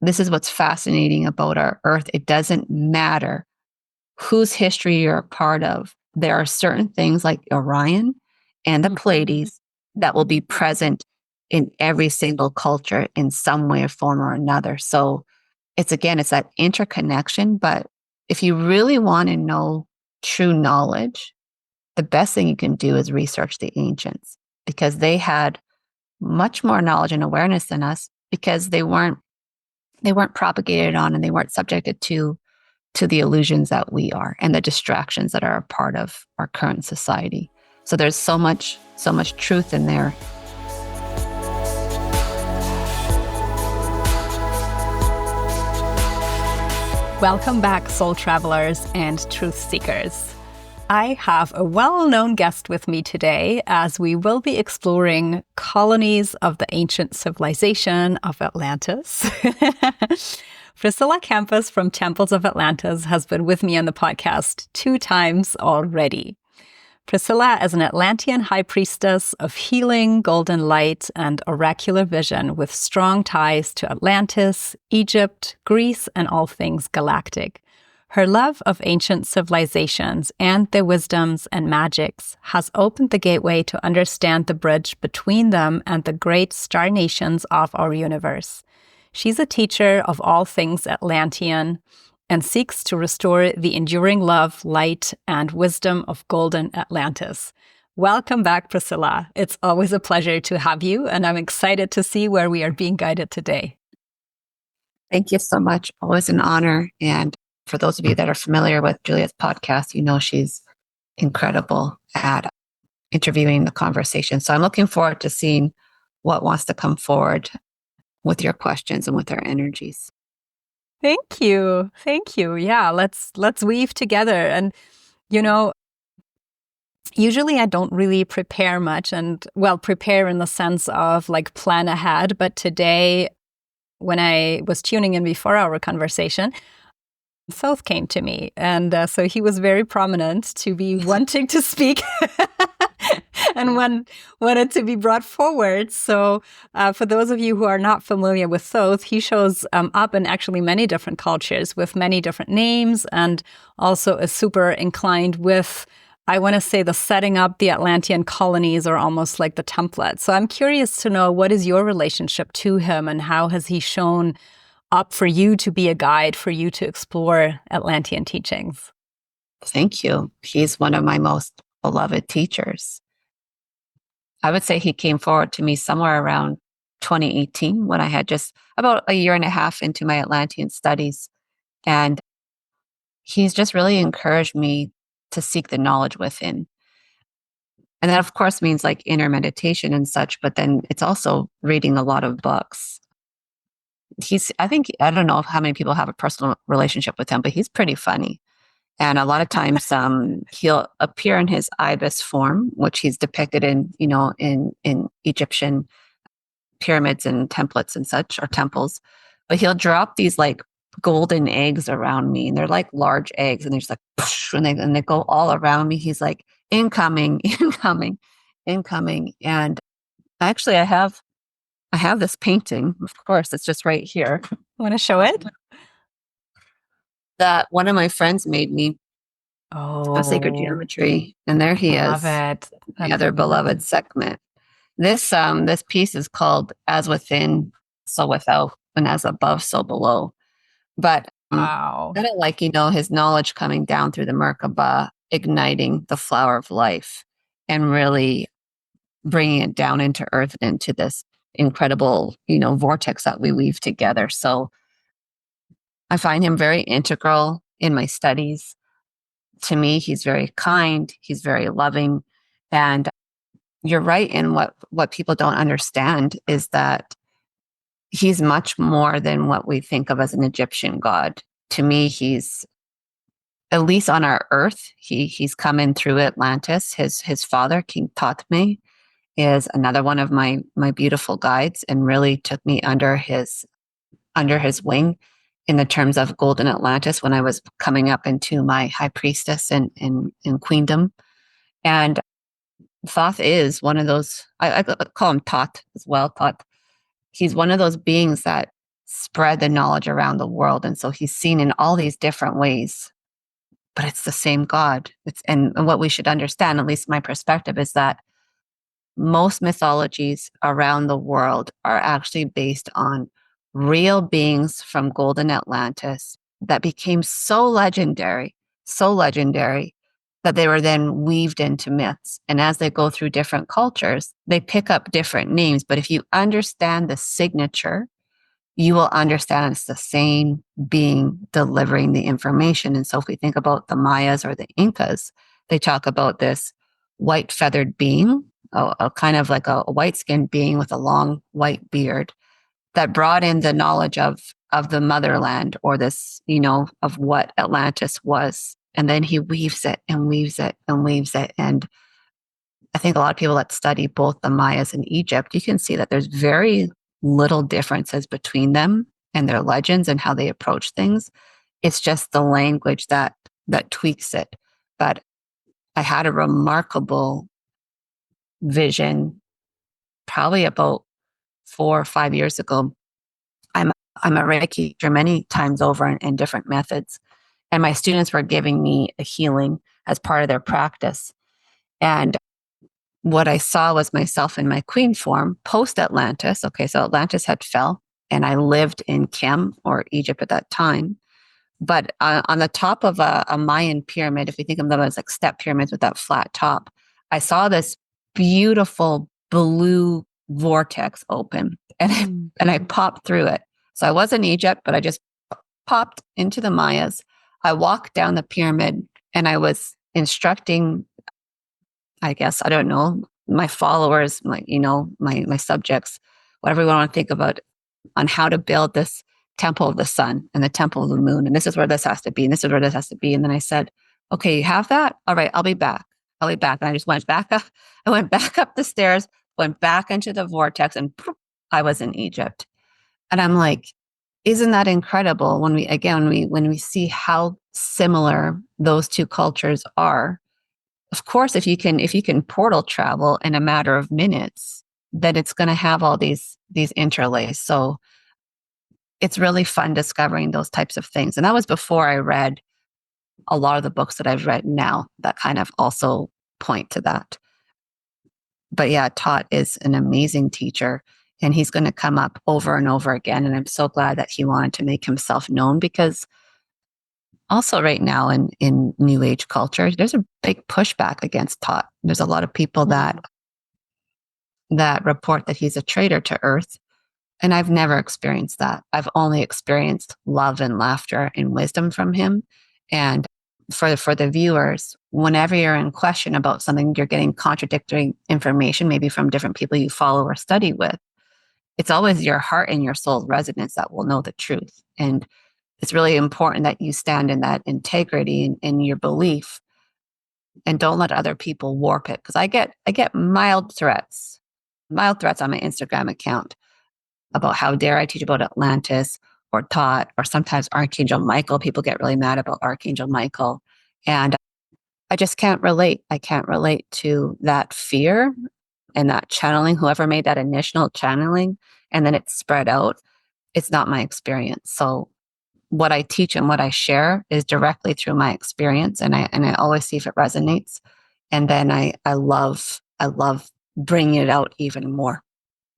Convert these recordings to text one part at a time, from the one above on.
this is what's fascinating about our Earth. It doesn't matter whose history you're a part of. There are certain things like Orion and the Pleiades that will be present in every single culture in some way, form, or another. So it's that interconnection. But if you really want to know true knowledge, the best thing you can do is research the ancients, because they had much more knowledge and awareness than us, because they weren't propagated on, and they weren't subjected to the illusions that we are and the distractions that are a part of our current society. So there's so much truth in there. Welcome back, soul travelers and truth seekers. I have a well-known guest with me today, as we will be exploring colonies of the ancient civilization of Atlantis. Priscilla Campos from Temples of Atlantis has been with me on the podcast 2 times already. Priscilla is an Atlantean high priestess of healing, golden light, and oracular vision, with strong ties to Atlantis, Egypt, Greece, and all things galactic. Her love of ancient civilizations and their wisdoms and magics has opened the gateway to understand the bridge between them and the great star nations of our universe. She's a teacher of all things Atlantean and seeks to restore the enduring love, light, and wisdom of golden Atlantis. Welcome back, Priscilla. It's always a pleasure to have you, and I'm excited to see where we are being guided today. Thank you so much. Always an honor. And for those of you that are familiar with Juliet's podcast, you know she's incredible at interviewing the conversation. So I'm looking forward to seeing what wants to come forward with your questions and with our energies. Thank you. Yeah, let's weave together. And, usually I don't really prepare much, and prepare in the sense of like plan ahead. But today, when I was tuning in before our conversation, Thoth came to me. And so he was very prominent to be wanting to speak and wanted to be brought forward. So for those of you who are not familiar with Thoth, he shows up in actually many different cultures with many different names, and also is super inclined with, I want to say, the setting up the Atlantean colonies, or almost like the template. So I'm curious to know, what is your relationship to him, and how has he shown up for you to be a guide, for you to explore Atlantean teachings? Thank you. He's one of my most beloved teachers. I would say he came forward to me somewhere around 2018, when I had just about a year and a half into my Atlantean studies. And he's just really encouraged me to seek the knowledge within. And that, of course, means like inner meditation and such, but then it's also reading a lot of books. I don't know how many people have a personal relationship with him, but he's pretty funny. And a lot of times he'll appear in his ibis form, which he's depicted in Egyptian pyramids and templates and such, or temples. But he'll drop these like golden eggs around me, and they're like large eggs, and they're just like, poosh, and they go all around me. He's like, incoming, incoming, incoming. And actually, I have this painting. Of course, it's just right here. Want to show it? That one of my friends made me of sacred geometry, and there he is. Love it. The other beloved segment. This piece is called "As Within, So Without, and As Above, So Below." But wow, kind of like his knowledge coming down through the Merkaba, igniting the flower of life, and really bringing it down into earth and into this incredible vortex that we weave together. So I find him very integral in my studies. To me, he's very kind, he's very loving. And you're right in what people don't understand is that he's much more than what we think of as an Egyptian god. To me, he's, at least on our earth, he's come in through Atlantis. His father, King Thoth, is another one of my beautiful guides, and really took me under his wing in the terms of Golden Atlantis when I was coming up into my high priestess and queendom. And Thoth is one of those, I call him Thoth as well. Thoth. He's one of those beings that spread the knowledge around the world. And so he's seen in all these different ways, but it's the same God. And what we should understand, at least my perspective, is that most mythologies around the world are actually based on real beings from Golden Atlantis that became so legendary that they were then weaved into myths. And as they go through different cultures, they pick up different names. But if you understand the signature, you will understand it's the same being delivering the information. And so if we think about the Mayas or the Incas, they talk about this white feathered being, a kind of like a white skinned being with a long white beard that brought in the knowledge of the motherland, or this, of what Atlantis was. And then he weaves it and weaves it and weaves it. And I think a lot of people that study both the Mayas and Egypt, you can see that there's very little differences between them and their legends and how they approach things. It's just the language that tweaks it. But I had a remarkable vision probably about 4 or 5 years ago. I'm a Reiki teacher many times over in different methods. And my students were giving me a healing as part of their practice. And what I saw was myself in my queen form post-Atlantis. Okay, so Atlantis had fell, and I lived in Kem, or Egypt at that time. But on the top of a Mayan pyramid, if we think of them as like step pyramids with that flat top, I saw this beautiful blue vortex open, and I popped through it. So I was in Egypt, but I just popped into the Mayas. I walked down the pyramid, and I was instructing, I guess, I don't know, my followers, my subjects, whatever we want to think about, on how to build this temple of the sun and the temple of the moon. And this is where this has to be. And this is where this has to be. And then I said, okay, you have that? All right, I'll be back. And I just went back up. I went back up the stairs, went back into the vortex, and poof, I was in Egypt. And I'm like, isn't that incredible when we see how similar those two cultures are? Of course, if you can portal travel in a matter of minutes, then it's going to have all these interlays. So it's really fun discovering those types of things. And that was before I read a lot of the books that I've read now that kind of also point to that. But yeah, Thoth is an amazing teacher, and he's going to come up over and over again. And I'm so glad that he wanted to make himself known, because also right now in New Age culture, there's a big pushback against Thoth. There's a lot of people that report that he's a traitor to Earth. And I've never experienced that. I've only experienced love and laughter and wisdom from him. And for the viewers, whenever you're in question about something, you're getting contradictory information, maybe from different people you follow or study with, it's always your heart and your soul's resonance that will know the truth. And it's really important that you stand in that integrity in your belief, and don't let other people warp it. Because I get mild threats on my Instagram account about how dare I teach about Atlantis or Thoth, or sometimes Archangel Michael. People get really mad about Archangel Michael. And I just can't relate. I can't relate to that fear and that channeling, whoever made that initial channeling, and then it spread out. It's not my experience. So what I teach and what I share is directly through my experience. And I always see if it resonates. And then I love bringing it out even more.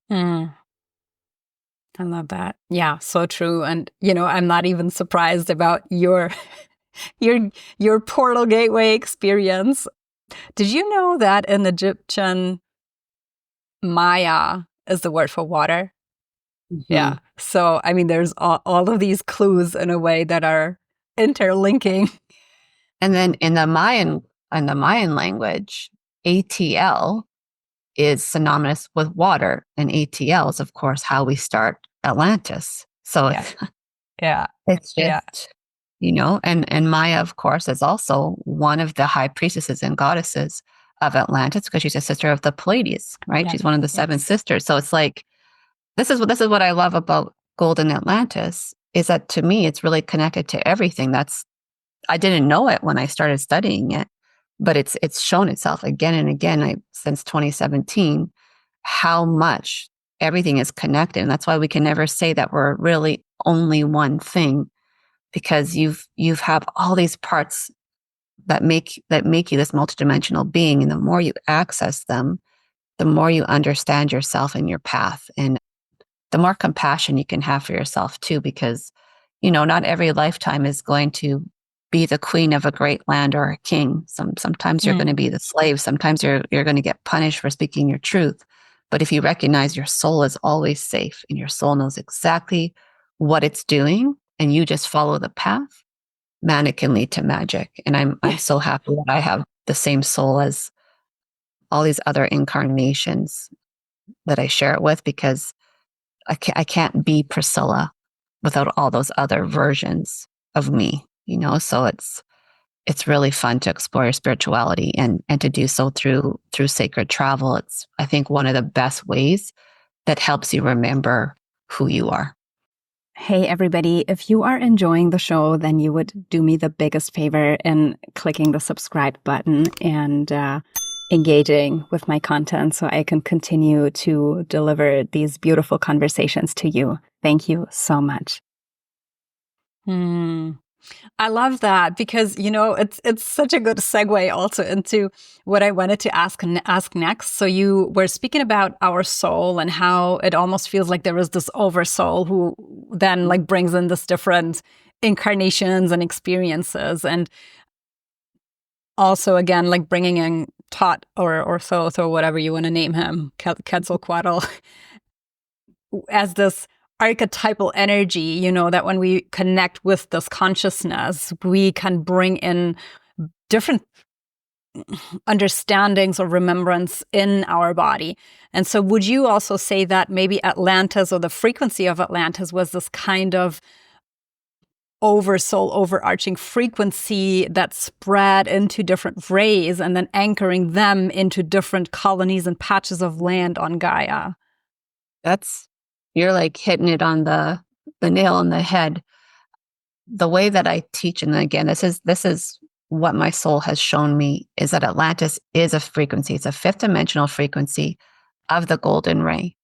I love that. Yeah, so true. And, I'm not even surprised about your portal gateway experience. Did you know that in Egyptian, Maya is the word for water? Mm-hmm. Yeah. So, there's all of these clues in a way that are interlinking. And then in the Mayan language, ATL is synonymous with water, and ATL is, of course, how we start Atlantis. So it's just, and Maya, of course, is also one of the high priestesses and goddesses of Atlantis, because she's a sister of the Pleiades, right? Yeah. She's one of the seven sisters. So it's like, this is what I love about Golden Atlantis, is that to me, it's really connected to everything. I didn't know it when I started studying it, but it's shown itself again and again since 2017, how much everything is connected. And that's why we can never say that we're really only one thing, because you've have all these parts that make you this multidimensional being. And the more you access them, the more you understand yourself and your path, and the more compassion you can have for yourself too, because, not every lifetime is going to be the queen of a great land or a king. Sometimes you're going to be the slave. Sometimes you're going to get punished for speaking your truth. But if you recognize your soul is always safe and your soul knows exactly what it's doing, and you just follow the path, man, it can lead to magic. And I'm so happy that I have the same soul as all these other incarnations that I share it with, because I can't be Priscilla without all those other versions of me, so it's really fun to explore your spirituality, and to do so through sacred travel. It's, I think, one of the best ways that helps you remember who you are. Hey, everybody, if you are enjoying the show, then you would do me the biggest favor in clicking the subscribe button and engaging with my content so I can continue to deliver these beautiful conversations to you. Thank you so much. I love that, because, it's such a good segue also into what I wanted to ask next. So you were speaking about our soul and how it almost feels like there is this oversoul who then brings in this different incarnations and experiences. And also, again, bringing in Thoth or Thoth or whatever you want to name him, Quetzalcoatl, as this archetypal energy, that when we connect with this consciousness, we can bring in different understandings or remembrance in our body. And so would you also say that maybe Atlantis, or the frequency of Atlantis, was this kind of oversoul, overarching frequency that spread into different rays and then anchoring them into different colonies and patches of land on Gaia? You're hitting it on the nail on the head. The way that I teach, and again, this is what my soul has shown me, is that Atlantis is a frequency. It's a fifth dimensional frequency of the golden ray.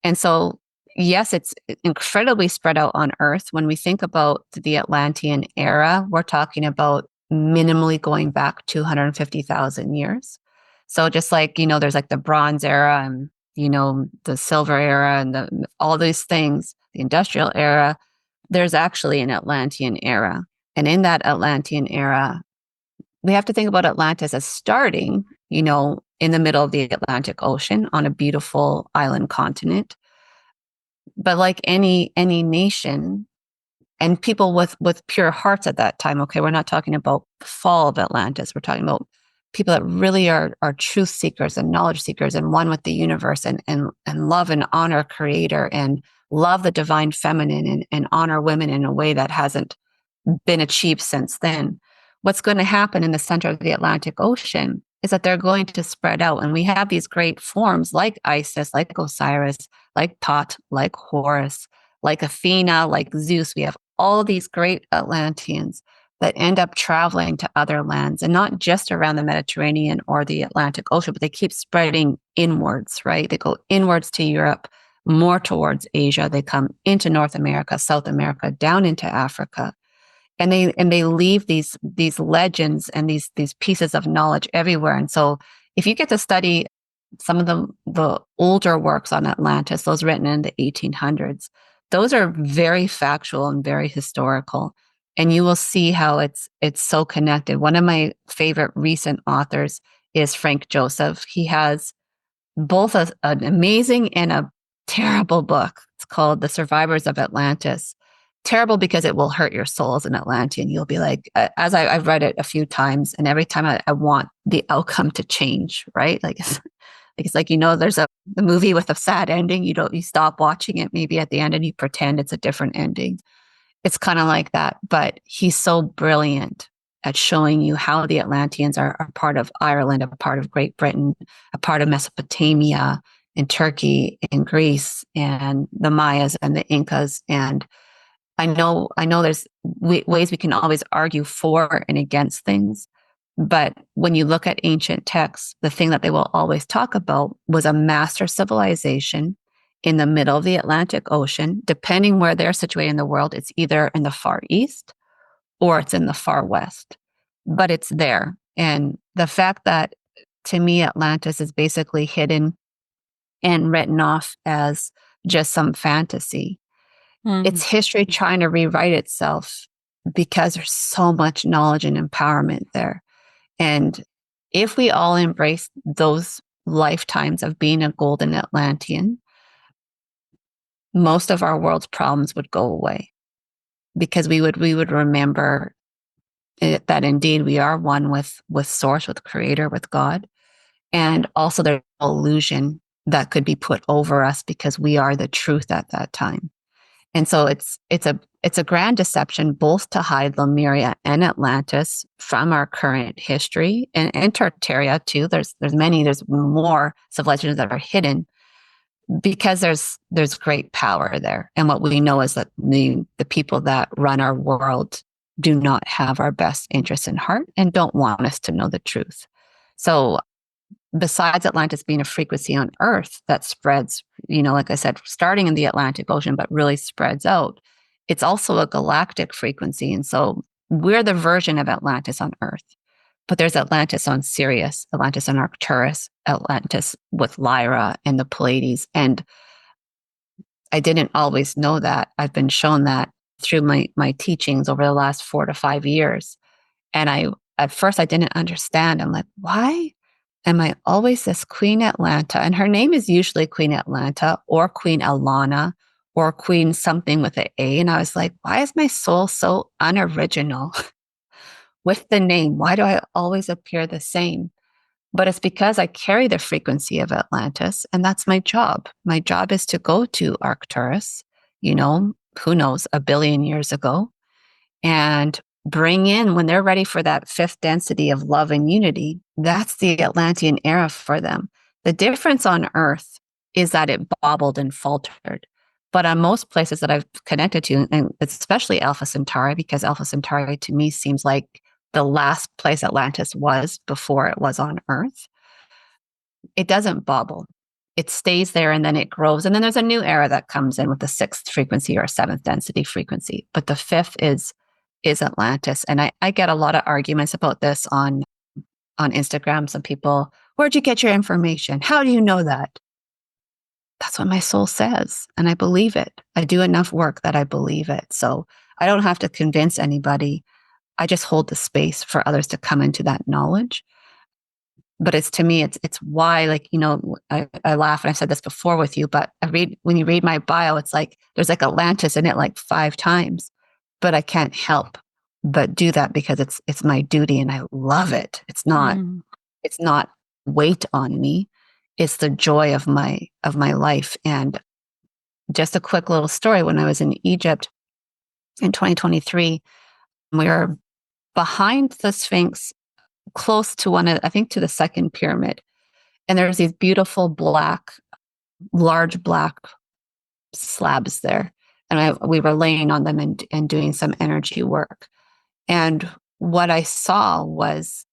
And so, yes, it's incredibly spread out on Earth. When we think about the Atlantean era, we're talking about minimally going back 250,000 years. So just there's the Bronze era, and the Silver era, and all these things, the Industrial era, there's actually an Atlantean era. And in that Atlantean era, we have to think about Atlantis as starting, in the middle of the Atlantic Ocean on a beautiful island continent. But like any nation and people with pure hearts at that time, okay, we're not talking about the fall of Atlantis. We're talking about people that really are truth seekers and knowledge seekers, and one with the universe, and love and honor creator, and love the divine feminine, and honor women in a way that hasn't been achieved since then. What's going to happen in the center of the Atlantic Ocean is that they're going to spread out. And we have these great forms like Isis, like Osiris, like Thoth, like Horus, like Athena, like Zeus. We have all these great Atlanteans that end up traveling to other lands, and not just around the Mediterranean or the Atlantic Ocean, but they keep spreading inwards, right? They go inwards to Europe, more towards Asia. They come into North America, South America, down into Africa. And they leave these legends and these pieces of knowledge everywhere. And so if you get to study some of the older works on Atlantis, those written in the 1800s, those are very factual and very historical. And you will see how it's so connected. One of my favorite recent authors is Frank Joseph. He has both an amazing and a terrible book. It's called The Survivors of Atlantis. Terrible because it will hurt your soul as an Atlantean. You'll be like, as I've read it a few times, and every time I want the outcome to change, right? It's like, there's the movie with a sad ending. You stop watching it maybe at the end and you pretend it's a different ending. It's kind of like that, but he's so brilliant at showing you how the Atlanteans are part of Ireland, a part of Great Britain, a part of Mesopotamia, and Turkey, and Greece, and the Mayas and the Incas. And I know there's ways we can always argue for and against things, but when you look at ancient texts, the thing that they will always talk about was a master civilization in the middle of the Atlantic Ocean. Depending where they're situated in the world, it's either in the far east or it's in the far west, but it's there. And the fact that, to me, Atlantis is basically hidden and written off as just some fantasy. It's history trying to rewrite itself because there's so much knowledge and empowerment there. And if we all embrace those lifetimes of being a golden Atlantean, most of our world's problems would go away, because we would remember that indeed we are one with source, with creator, with God. And also there's an illusion that could be put over us because we are the truth at that time. And so it's a grand deception, both to hide Lemuria and Atlantis from our current history, and Tartaria too. There's more civilizations that are hidden because there's great power there. And what we know is that the people that run our world do not have our best interests in heart and don't want us to know the truth. So besides Atlantis being a frequency on Earth that spreads, like I said, starting in the Atlantic Ocean, but really spreads out, it's also a galactic frequency. And so we're the version of Atlantis on Earth. But there's Atlantis on Sirius, Atlantis on Arcturus, Atlantis with Lyra and the Pleiades. And I didn't always know that. I've been shown that through my teachings over the last 4 to 5 years. And at first I didn't understand. I'm like, why am I always this Queen Atlanta? And her name is usually Queen Atlanta or Queen Alana or Queen something with an A. And I was like, why is my soul so unoriginal with the name? Why do I always appear the same? But it's because I carry the frequency of Atlantis, and that's my job. My job is to go to Arcturus, who knows, 1 billion years ago, and bring in, when they're ready for that fifth density of love and unity, that's the Atlantean era for them. The difference on Earth is that it bobbled and faltered. But on most places that I've connected to, and especially Alpha Centauri, because Alpha Centauri to me seems like the last place Atlantis was before it was on Earth, it doesn't bobble. It stays there and then it grows. And then there's a new era that comes in with the sixth frequency or seventh density frequency. But the fifth is Atlantis. And I get a lot of arguments about this on Instagram. Some people, where'd you get your information? How do you know that? That's what my soul says. And I believe it. I do enough work that I believe it. So I don't have to convince anybody. I just hold the space for others to come into that knowledge. But it's, to me, it's why, I laugh, and I've said this before with you, but when you read my bio, it's like, there's like Atlantis in it like 5 times, but I can't help but do that because it's my duty and I love it. It's not weight on me. It's the joy of my life. And just a quick little story. When I was in Egypt in 2023, we were behind the Sphinx, close to I think to the second pyramid. And there's these beautiful large black slabs there. And we were laying on them and doing some energy work. And what I saw was,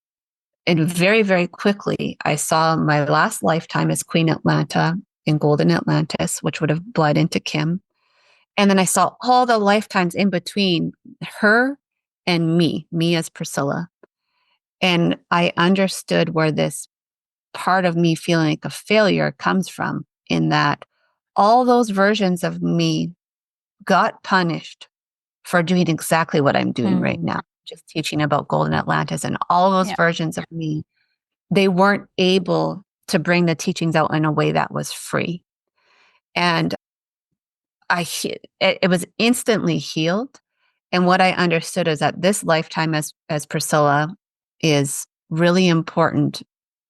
and very, very quickly, I saw my last lifetime as Queen Atlanta in Golden Atlantis, which would have bled into Kim. And then I saw all the lifetimes in between her and me as Priscilla. And I understood where this part of me feeling like a failure comes from, in that all those versions of me got punished for doing exactly what I'm doing right now, just teaching about Golden Atlantis. And all those versions of me, they weren't able to bring the teachings out in a way that was free. And it was instantly healed. And what I understood is that this lifetime as Priscilla is really important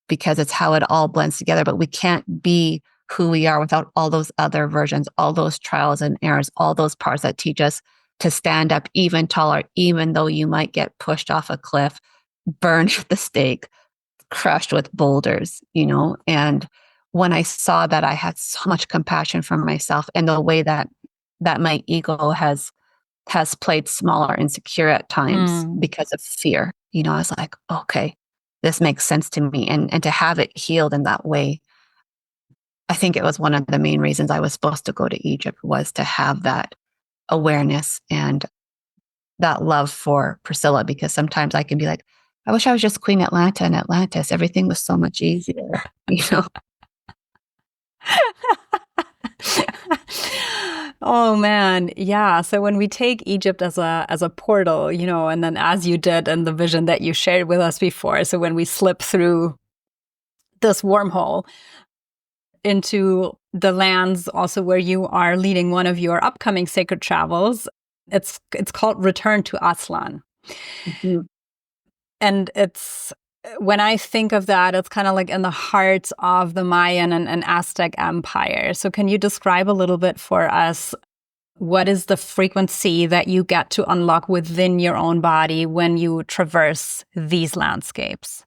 because it's how it all blends together. But we can't be who we are without all those other versions, all those trials and errors, all those parts that teach us to stand up even taller, even though you might get pushed off a cliff, burned at the stake, crushed with boulders, And when I saw that, I had so much compassion for myself, and the way that my ego has played smaller, insecure at times because of fear. I was like, okay, this makes sense to me. And to have it healed in that way, I think it was one of the main reasons I was supposed to go to Egypt, was to have that awareness and that love for Priscilla, because sometimes I can be like, I wish I was just Queen Atlanta and Atlantis. Everything was so much easier, you know? Oh man, yeah. So when we take Egypt as a portal, you know, and then as you did in the vision that you shared with us before, so when we slip through this wormhole into the lands also where you are leading one of your upcoming sacred travels, it's called Return to Aslan. Mhm. And it's, when I think of that, it's kind of like in the heart of the Mayan and Aztec empire. So can you describe a little bit for us, what is the frequency that you get to unlock within your own body when you traverse these landscapes?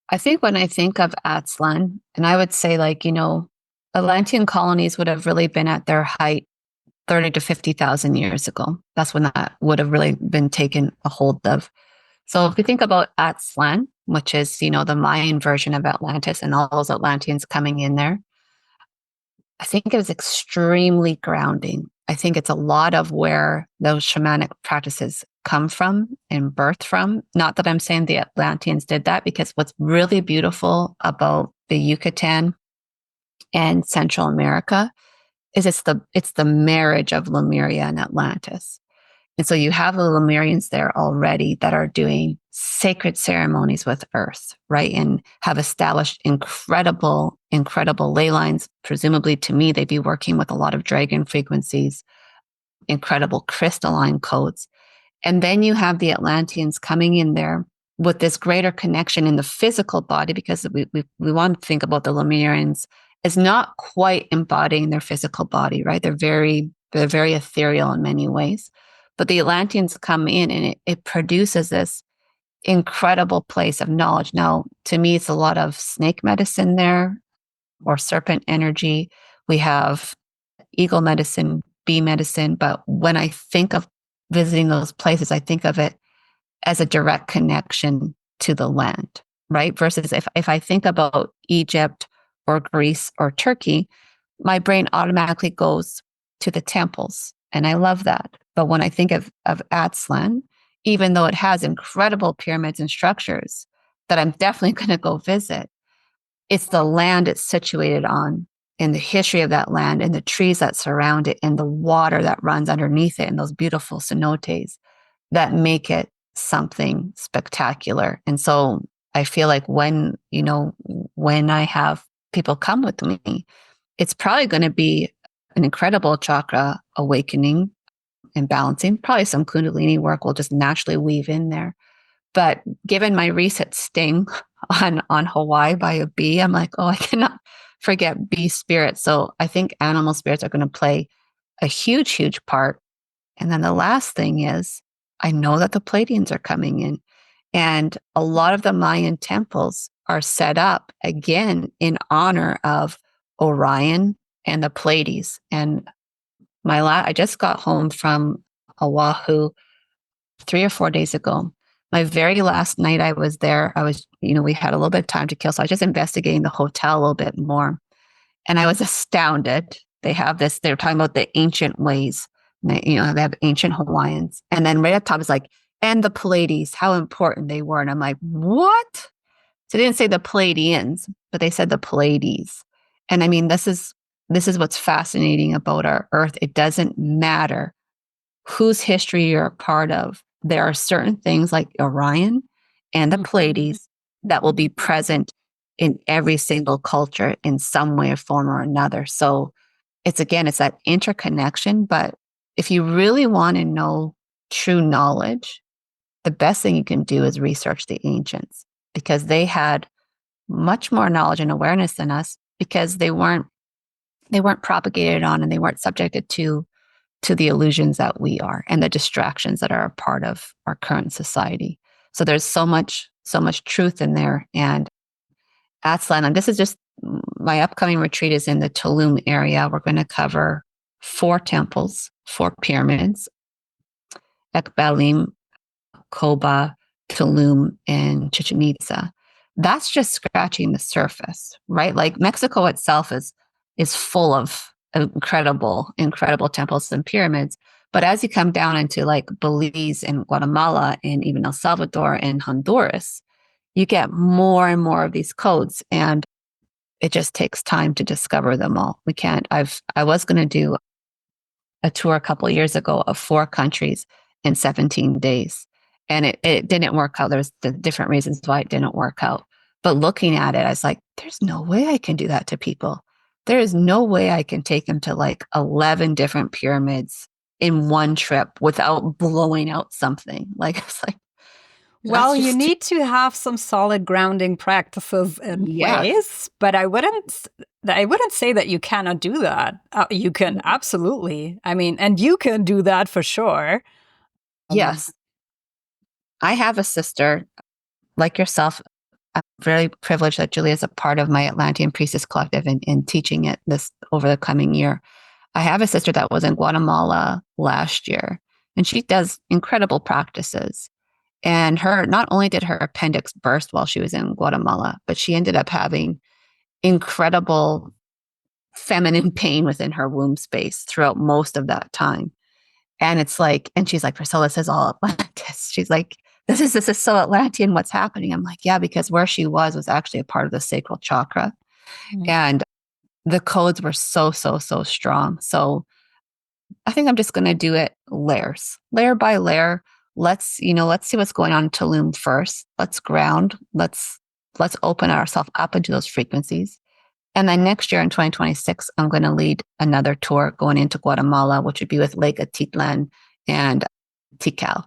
I think when I think of Aztlan, and I would say, like, you know, Atlantean colonies would have really been at their height 30 to 50,000 years ago. That's when that would have really been taken a hold of. So if we think about Aztlan, which is, you know, the Mayan version of Atlantis and all those Atlanteans coming in there, I think it was extremely grounding. I think it's a lot of where those shamanic practices come from and birth from. Not that I'm saying the Atlanteans did that, because what's really beautiful about the Yucatán and Central America is it's the marriage of Lemuria and Atlantis. And so you have the Lemurians there already that are doing sacred ceremonies with Earth, right? And have established incredible, incredible ley lines. Presumably, to me, they'd be working with a lot of dragon frequencies, incredible crystalline codes. And then you have the Atlanteans coming in there with this greater connection in the physical body, because we want to think about the Lemurians as not quite embodying their physical body, right? They're very ethereal in many ways. But the Atlanteans come in and it produces this incredible place of knowledge. Now, to me, it's a lot of snake medicine there, or serpent energy. We have eagle medicine, bee medicine. But when I think of visiting those places, I think of it as a direct connection to the land, right? Versus if I think about Egypt or Greece or Turkey, my brain automatically goes to the temples. And I love that. But when I think of Aztlan, even though it has incredible pyramids and structures that I'm definitely going to go visit, it's the land it's situated on, and the history of that land, and the trees that surround it, and the water that runs underneath it, and those beautiful cenotes that make it something spectacular. And so I feel like when I have people come with me, it's probably going to be an incredible chakra awakening and balancing. Probably some Kundalini work will just naturally weave in there. But given my recent sting on Hawaii by a bee, I'm like, oh, I cannot forget bee spirits. So I think animal spirits are going to play a huge, huge part. And then the last thing is, I know that the Pleiadians are coming in, and a lot of the Mayan temples are set up again in honor of Orion and the Pleiades. And I just got home from Oahu 3 or 4 days ago. My very last night I was there, we had a little bit of time to kill. So I was just investigating the hotel a little bit more. And I was astounded. They were talking about the ancient ways. They have ancient Hawaiians. And then right up top is like, and the Pleiades, how important they were. And I'm like, what? So they didn't say the Pleiadians, but they said the Pleiades. And I mean, this is what's fascinating about our Earth. It doesn't matter whose history you're a part of. There are certain things like Orion and the Pleiades that will be present in every single culture in some way or form or another. So it's that interconnection. But if you really want to know true knowledge, the best thing you can do is research the ancients, because they had much more knowledge and awareness than us, because they weren't propagated on, and they weren't subjected to the illusions that we are, and the distractions that are a part of our current society. So there's so much truth in there. And Aztlan, and this is just my upcoming retreat is in the Tulum area. We're going to cover 4 temples, 4 pyramids: Ekbalim, Koba, Tulum, and Chichen Itza. that's just scratching the surface, right? Like Mexico itself is full of incredible temples and pyramids. But as you come down into like Belize and Guatemala and even El Salvador and Honduras, you get more and more of these codes. And it just takes time to discover them all. We can't. I was going to do a tour a couple of years ago of 4 countries in 17 days. And it didn't work out. There's the different reasons why it didn't work out. But looking at it, I was like, there's no way I can do that to people. There is no way I can take them to like 11 different pyramids in one trip without blowing out something. Like, it's like, well, you need to have some solid grounding practices in place, but I wouldn't say that you cannot do that. You can absolutely. I mean, and you can do that for sure. Yes. I have a sister like yourself. I'm very privileged that Julia is a part of my Atlantean Priestess Collective and teaching it this over the coming year. I have a sister that was in Guatemala last year, and she does incredible practices. And not only did her appendix burst while she was in Guatemala, but she ended up having incredible feminine pain within her womb space throughout most of that time. And it's like, and she's like, Priscilla, this is all Atlantis. She's like, this is so Atlantean. What's happening? I'm like, yeah, because where she was actually a part of the sacral chakra. Mm-hmm. And the codes were so strong. So I think I'm just going to do it layer by layer. Let's see what's going on in Tulum first. Let's ground. Let's open ourselves up into those frequencies. And then next year in 2026, I'm going to lead another tour going into Guatemala, which would be with Lake Atitlan and Tikal.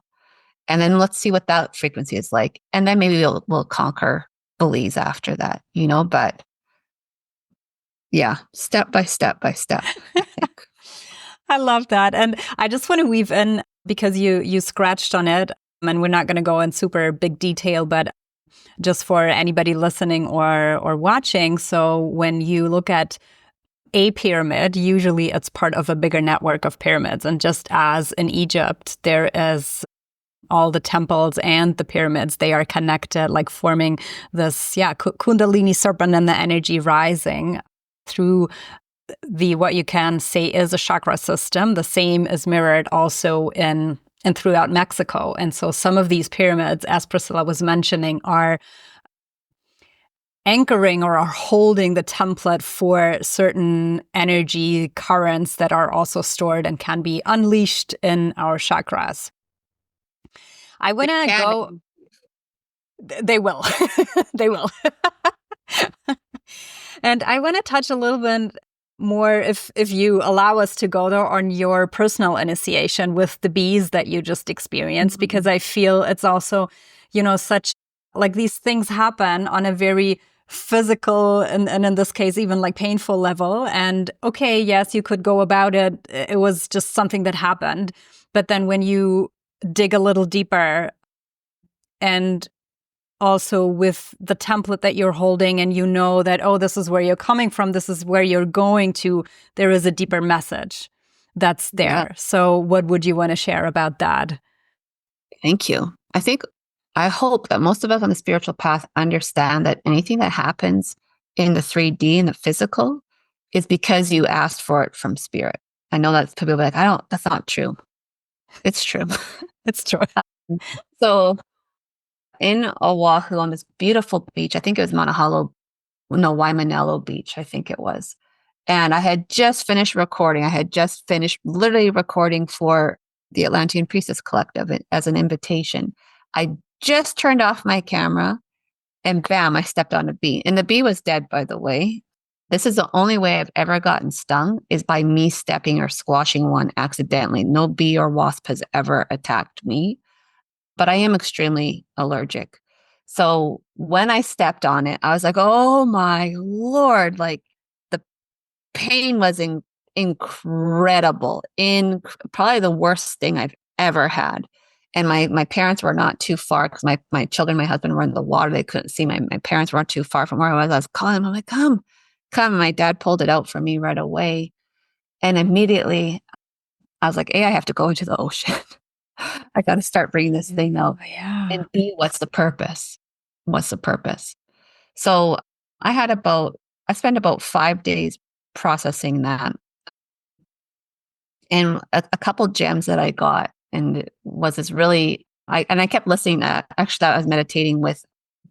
And then let's see what that frequency is like. And then maybe we'll conquer Belize after that, but yeah, step by step by step. I love that. And I just want to weave in, because you scratched on it, and we're not going to go in super big detail, but just for anybody listening or watching. So when you look at a pyramid, usually it's part of a bigger network of pyramids. And just as in Egypt, there is all the temples and the pyramids, they are connected, like forming this, Kundalini serpent and the energy rising through what you can say is a chakra system. The same is mirrored also in and throughout Mexico. And so some of these pyramids, as Priscilla was mentioning, are anchoring or are holding the template for certain energy currents that are also stored and can be unleashed in our chakras. I want to go. They will. They will. And I want to touch a little bit more, if you allow us to go there, on your personal initiation with the bees that you just experienced, because I feel it's also, such like these things happen on a very physical and in this case even like painful level. And okay, yes, you could go about it. It was just something that happened. But then when you dig a little deeper, and also with the template that you're holding, and that, oh, this is where you're coming from, this is where you're going to, there is a deeper message that's there. Yeah. So what would you want to share about that? Thank you. I hope that most of us on the spiritual path understand that anything that happens in the 3D and the physical is because you asked for it from spirit. I know that people are like, that's not true. It's true. It's true. So in Oahu on this beautiful beach, I think it was Waimanalo Beach, I think it was. And I had just finished recording. I had just finished literally recording for the Atlantean Priestess Collective as an invitation. I just turned off my camera and bam, I stepped on a bee. And the bee was dead, by the way. This is the only way I've ever gotten stung, is by me stepping or squashing one accidentally. No bee or wasp has ever attacked me, but I am extremely allergic. So when I stepped on it, I was like, oh my Lord, like the pain was incredible, probably the worst thing I've ever had. And my parents were not too far, because my children, my husband were in the water. They couldn't see. My parents weren't too far from where I was. I was calling them. I'm like, come. My dad pulled it out for me right away. And immediately I was like, A, I have to go into the ocean. I got to start bringing this thing out. Yeah. And B, what's the purpose? What's the purpose? So I spent about 5 days processing that. And a couple gems that I got, and it was this really, I kept listening. Actually, I was meditating with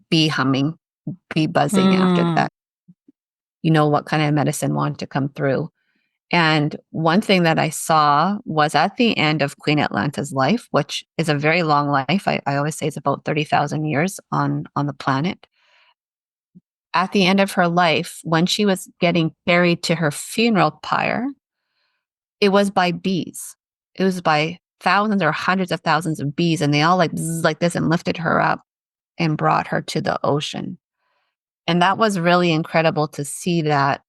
bee humming, bee buzzing after Mm. that. What kind of medicine wanted to come through. And one thing that I saw was at the end of Queen Atlanta's life, which is a very long life. I always say it's about 30,000 years on the planet. At the end of her life, when she was getting carried to her funeral pyre, it was by bees. It was by thousands or hundreds of thousands of bees, and they all like bzzz, like this and lifted her up and brought her to the ocean. And that was really incredible to see that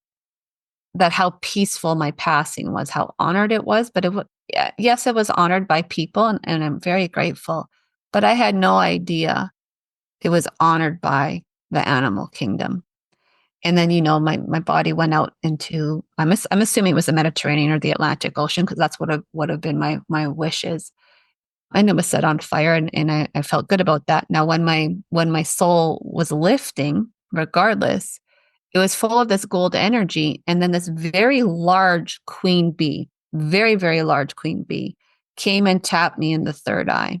how peaceful my passing was, how honored it was. But yes, it was honored by people, and I'm very grateful. But I had no idea it was honored by the animal kingdom. And then, my body went out into, I'm assuming it was the Mediterranean or the Atlantic Ocean, because that's what would have been my wishes. And it was set on fire, and I felt good about that. Now, when my soul was lifting, regardless, it was full of this gold energy. And then this very large queen bee, very, very large queen bee, came and tapped me in the third eye.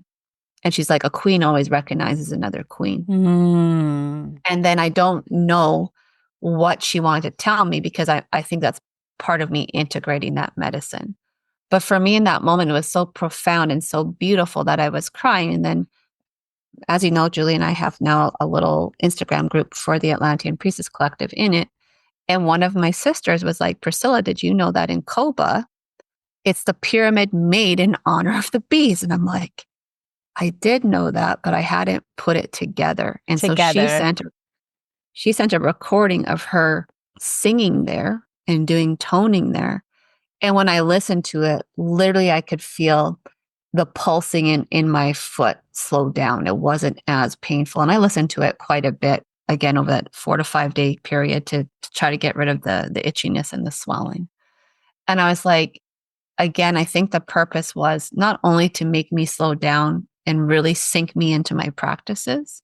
And she's like, a queen always recognizes another queen. Mm. And then I don't know what she wanted to tell me, because I think that's part of me integrating that medicine. But for me in that moment, it was so profound and so beautiful that I was crying. And then, as you know, Julie and I have now a little Instagram group for the Atlantean Priestess Collective in it. And one of my sisters was like, Priscilla, did you know that in Koba, it's the pyramid made in honor of the bees? And I'm like, I did know that, but I hadn't put it together. And so she sent a recording of her singing there and doing toning there. And when I listened to it, literally I could feel the pulsing in my foot slow down. It wasn't as painful. And I listened to it quite a bit, again, over that 4 to 5 day period to try to get rid of the itchiness and the swelling. And I was like, again, I think the purpose was not only to make me slow down and really sink me into my practices,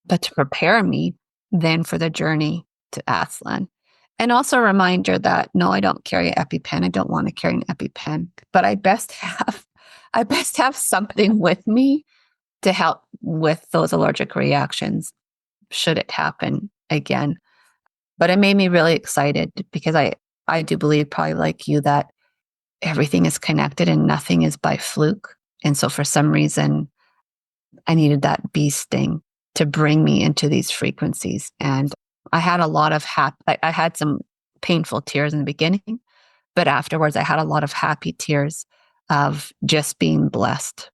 but to prepare me then for the journey to Aslan. And also a reminder that no, I don't carry an EpiPen. I don't want to carry an EpiPen, but I best have something with me to help with those allergic reactions should it happen again. But it made me really excited, because I do believe, probably like you, that everything is connected and nothing is by fluke. And so for some reason, I needed that bee sting to bring me into these frequencies. And I had a lot of I had some painful tears in the beginning, but afterwards I had a lot of happy tears of just being blessed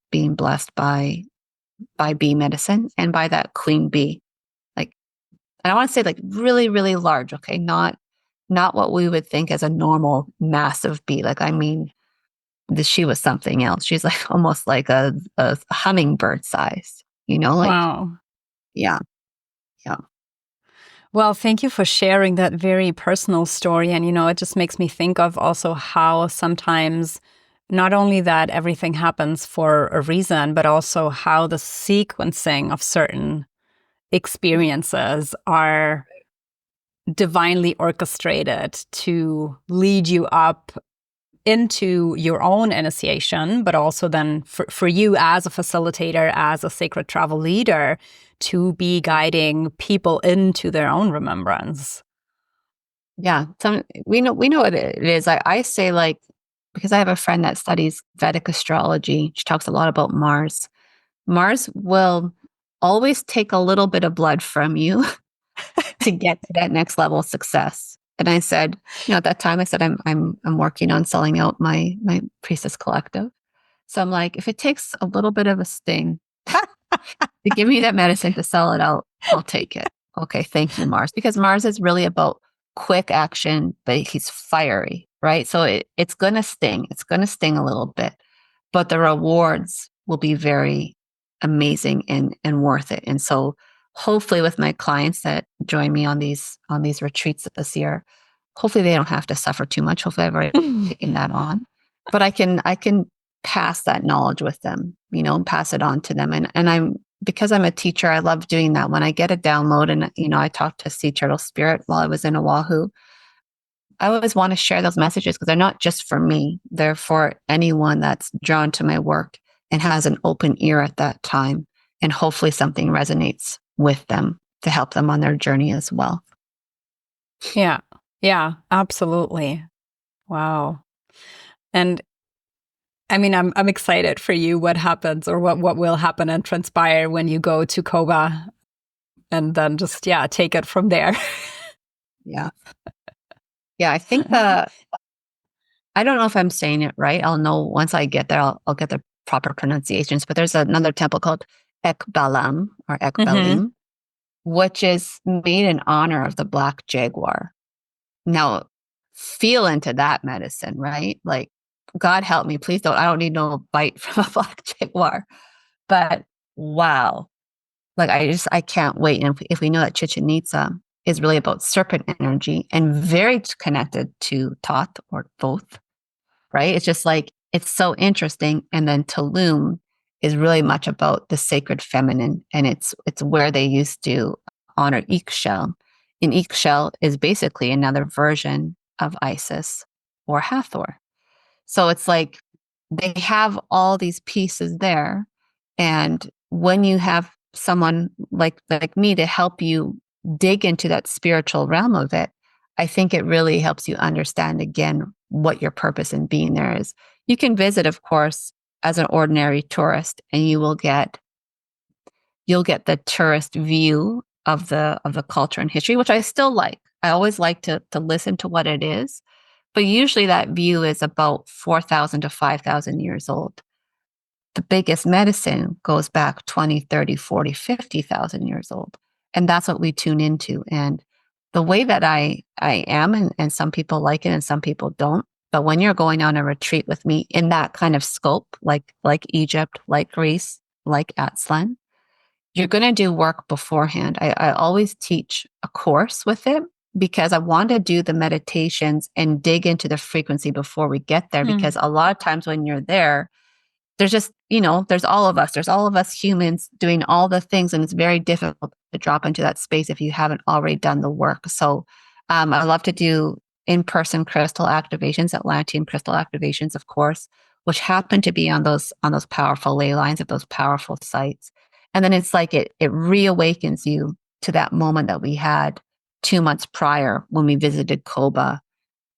by bee medicine and by that queen bee. Like, and I want to say like really, really large, okay? Not what we would think as a normal massive bee. Like, I mean, she was something else. She's like almost like a hummingbird size, like, Wow. yeah. Yeah. Well, thank you for sharing that very personal story. And, it just makes me think of also how sometimes not only that everything happens for a reason, but also how the sequencing of certain experiences are divinely orchestrated to lead you up into your own initiation, but also then for you as a facilitator, as a sacred travel leader, to be guiding people into their own remembrance. Yeah. We know what it is. I say, like, because I have a friend that studies Vedic astrology, she talks a lot about Mars. Mars will always take a little bit of blood from you to get to that next level of success. And I said, at that time, I said, I'm working on selling out my priestess collective. So I'm like, if it takes a little bit of a sting to give me that medicine to sell it out, I'll take it. Okay, thank you, Mars. Because Mars is really about quick action, but he's fiery, right? So it's going to sting. It's going to sting a little bit, but the rewards will be very amazing and worth it. And so hopefully with my clients that join me on these retreats this year, hopefully they don't have to suffer too much. Hopefully I've already taken that on, but I can pass that knowledge with them, and pass it on to them. And because I'm a teacher, I love doing that. When I get a download and, I talked to Sea Turtle Spirit while I was in Oahu, I always want to share those messages because they're not just for me. They're for anyone that's drawn to my work and has an open ear at that time. And hopefully something resonates with them to help them on their journey as well. Yeah. Yeah, absolutely. Wow. And I mean, I'm excited for you what happens or what will happen and transpire when you go to Koba and then just, take it from there. Yeah. Yeah, I think I don't know if I'm saying it right. I'll know once I get there, I'll get the proper pronunciations. But there's another temple called Ekbalam or Ekbalim, which is made in honor of the black jaguar. Now, feel into that medicine, right? Like, God help me, please don't. I don't need no bite from a black jaguar. But wow, like I can't wait. And if we know that Chichen Itza is really about serpent energy and very connected to Thoth or Thoth, right? It's just like, it's so interesting. And then Tulum is really much about the sacred feminine. And it's where they used to honor Ixchel. And Ixchel is basically another version of Isis or Hathor. So it's like they have all these pieces there. And when you have someone like me to help you dig into that spiritual realm of it, I think it really helps you understand again what your purpose in being there is. You can visit, of course, as an ordinary tourist, and you'll get the tourist view of the culture and history, which I still like. I always like to listen to what it is, but usually that view is about 4,000 to 5,000 years old. The biggest medicine goes back 20, 30, 40, 50,000 years old. And that's what we tune into. And the way that I am, and some people like it and some people don't, but when you're going on a retreat with me in that kind of scope, like Egypt, like Greece, like Aztlan, you're going to do work beforehand. I always teach a course with it because I want to do the meditations and dig into the frequency before we get there. Because a lot of times when you're there, there's just, there's all of us. There's all of us humans doing all the things. And it's very difficult to drop into that space if you haven't already done the work. So I love to do in-person crystal activations, Atlantean crystal activations, of course, which happen to be on those powerful ley lines of those powerful sites. And then it's like it reawakens you to that moment that we had 2 months prior when we visited Koba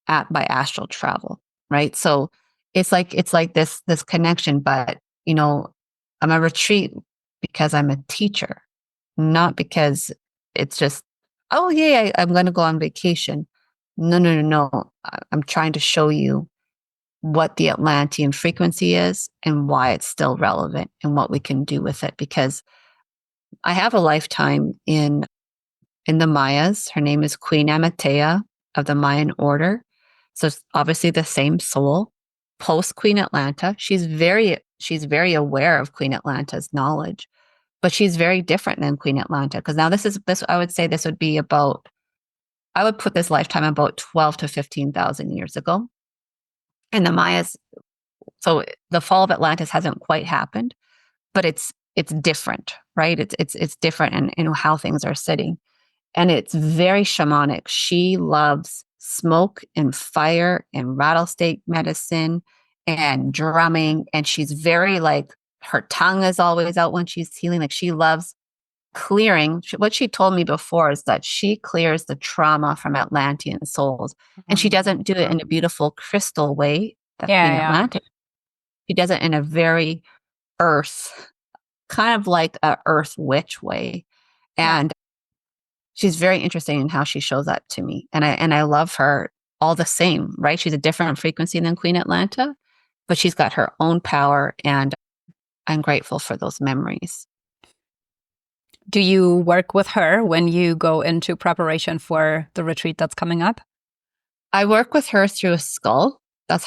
by astral travel, right? So it's like this connection, but I'm a retreat because I'm a teacher, not because it's just, oh yeah, I'm going to go on vacation. No. I'm trying to show you what the Atlantean frequency is and why it's still relevant and what we can do with it. Because I have a lifetime in the Mayas. Her name is Queen Amatea of the Mayan order. So it's obviously the same soul. Post Queen Atlanta, she's very aware of Queen Atlanta's knowledge, but she's very different than Queen Atlanta. Because now this I would say this would be about, I would put this lifetime about 12 to 15,000 years ago. And the Mayas, so the fall of Atlantis hasn't quite happened, but it's different, right? It's different in how things are sitting. And it's very shamanic. She loves smoke and fire and rattlesnake medicine and drumming. And she's very like, her tongue is always out when she's healing. Like she loves clearing. What she told me before is that she clears the trauma from Atlantean souls. And she doesn't do it in a beautiful crystal way that Queen Atlantis. She does it in a very earth, kind of like a earth witch way. And she's very interesting in how she shows that to me. And I love her all the same, right? She's a different frequency than Queen Atlanta, but she's got her own power, and I'm grateful for those memories. Do you work with her when you go into preparation for the retreat that's coming up? I work with her through a skull. I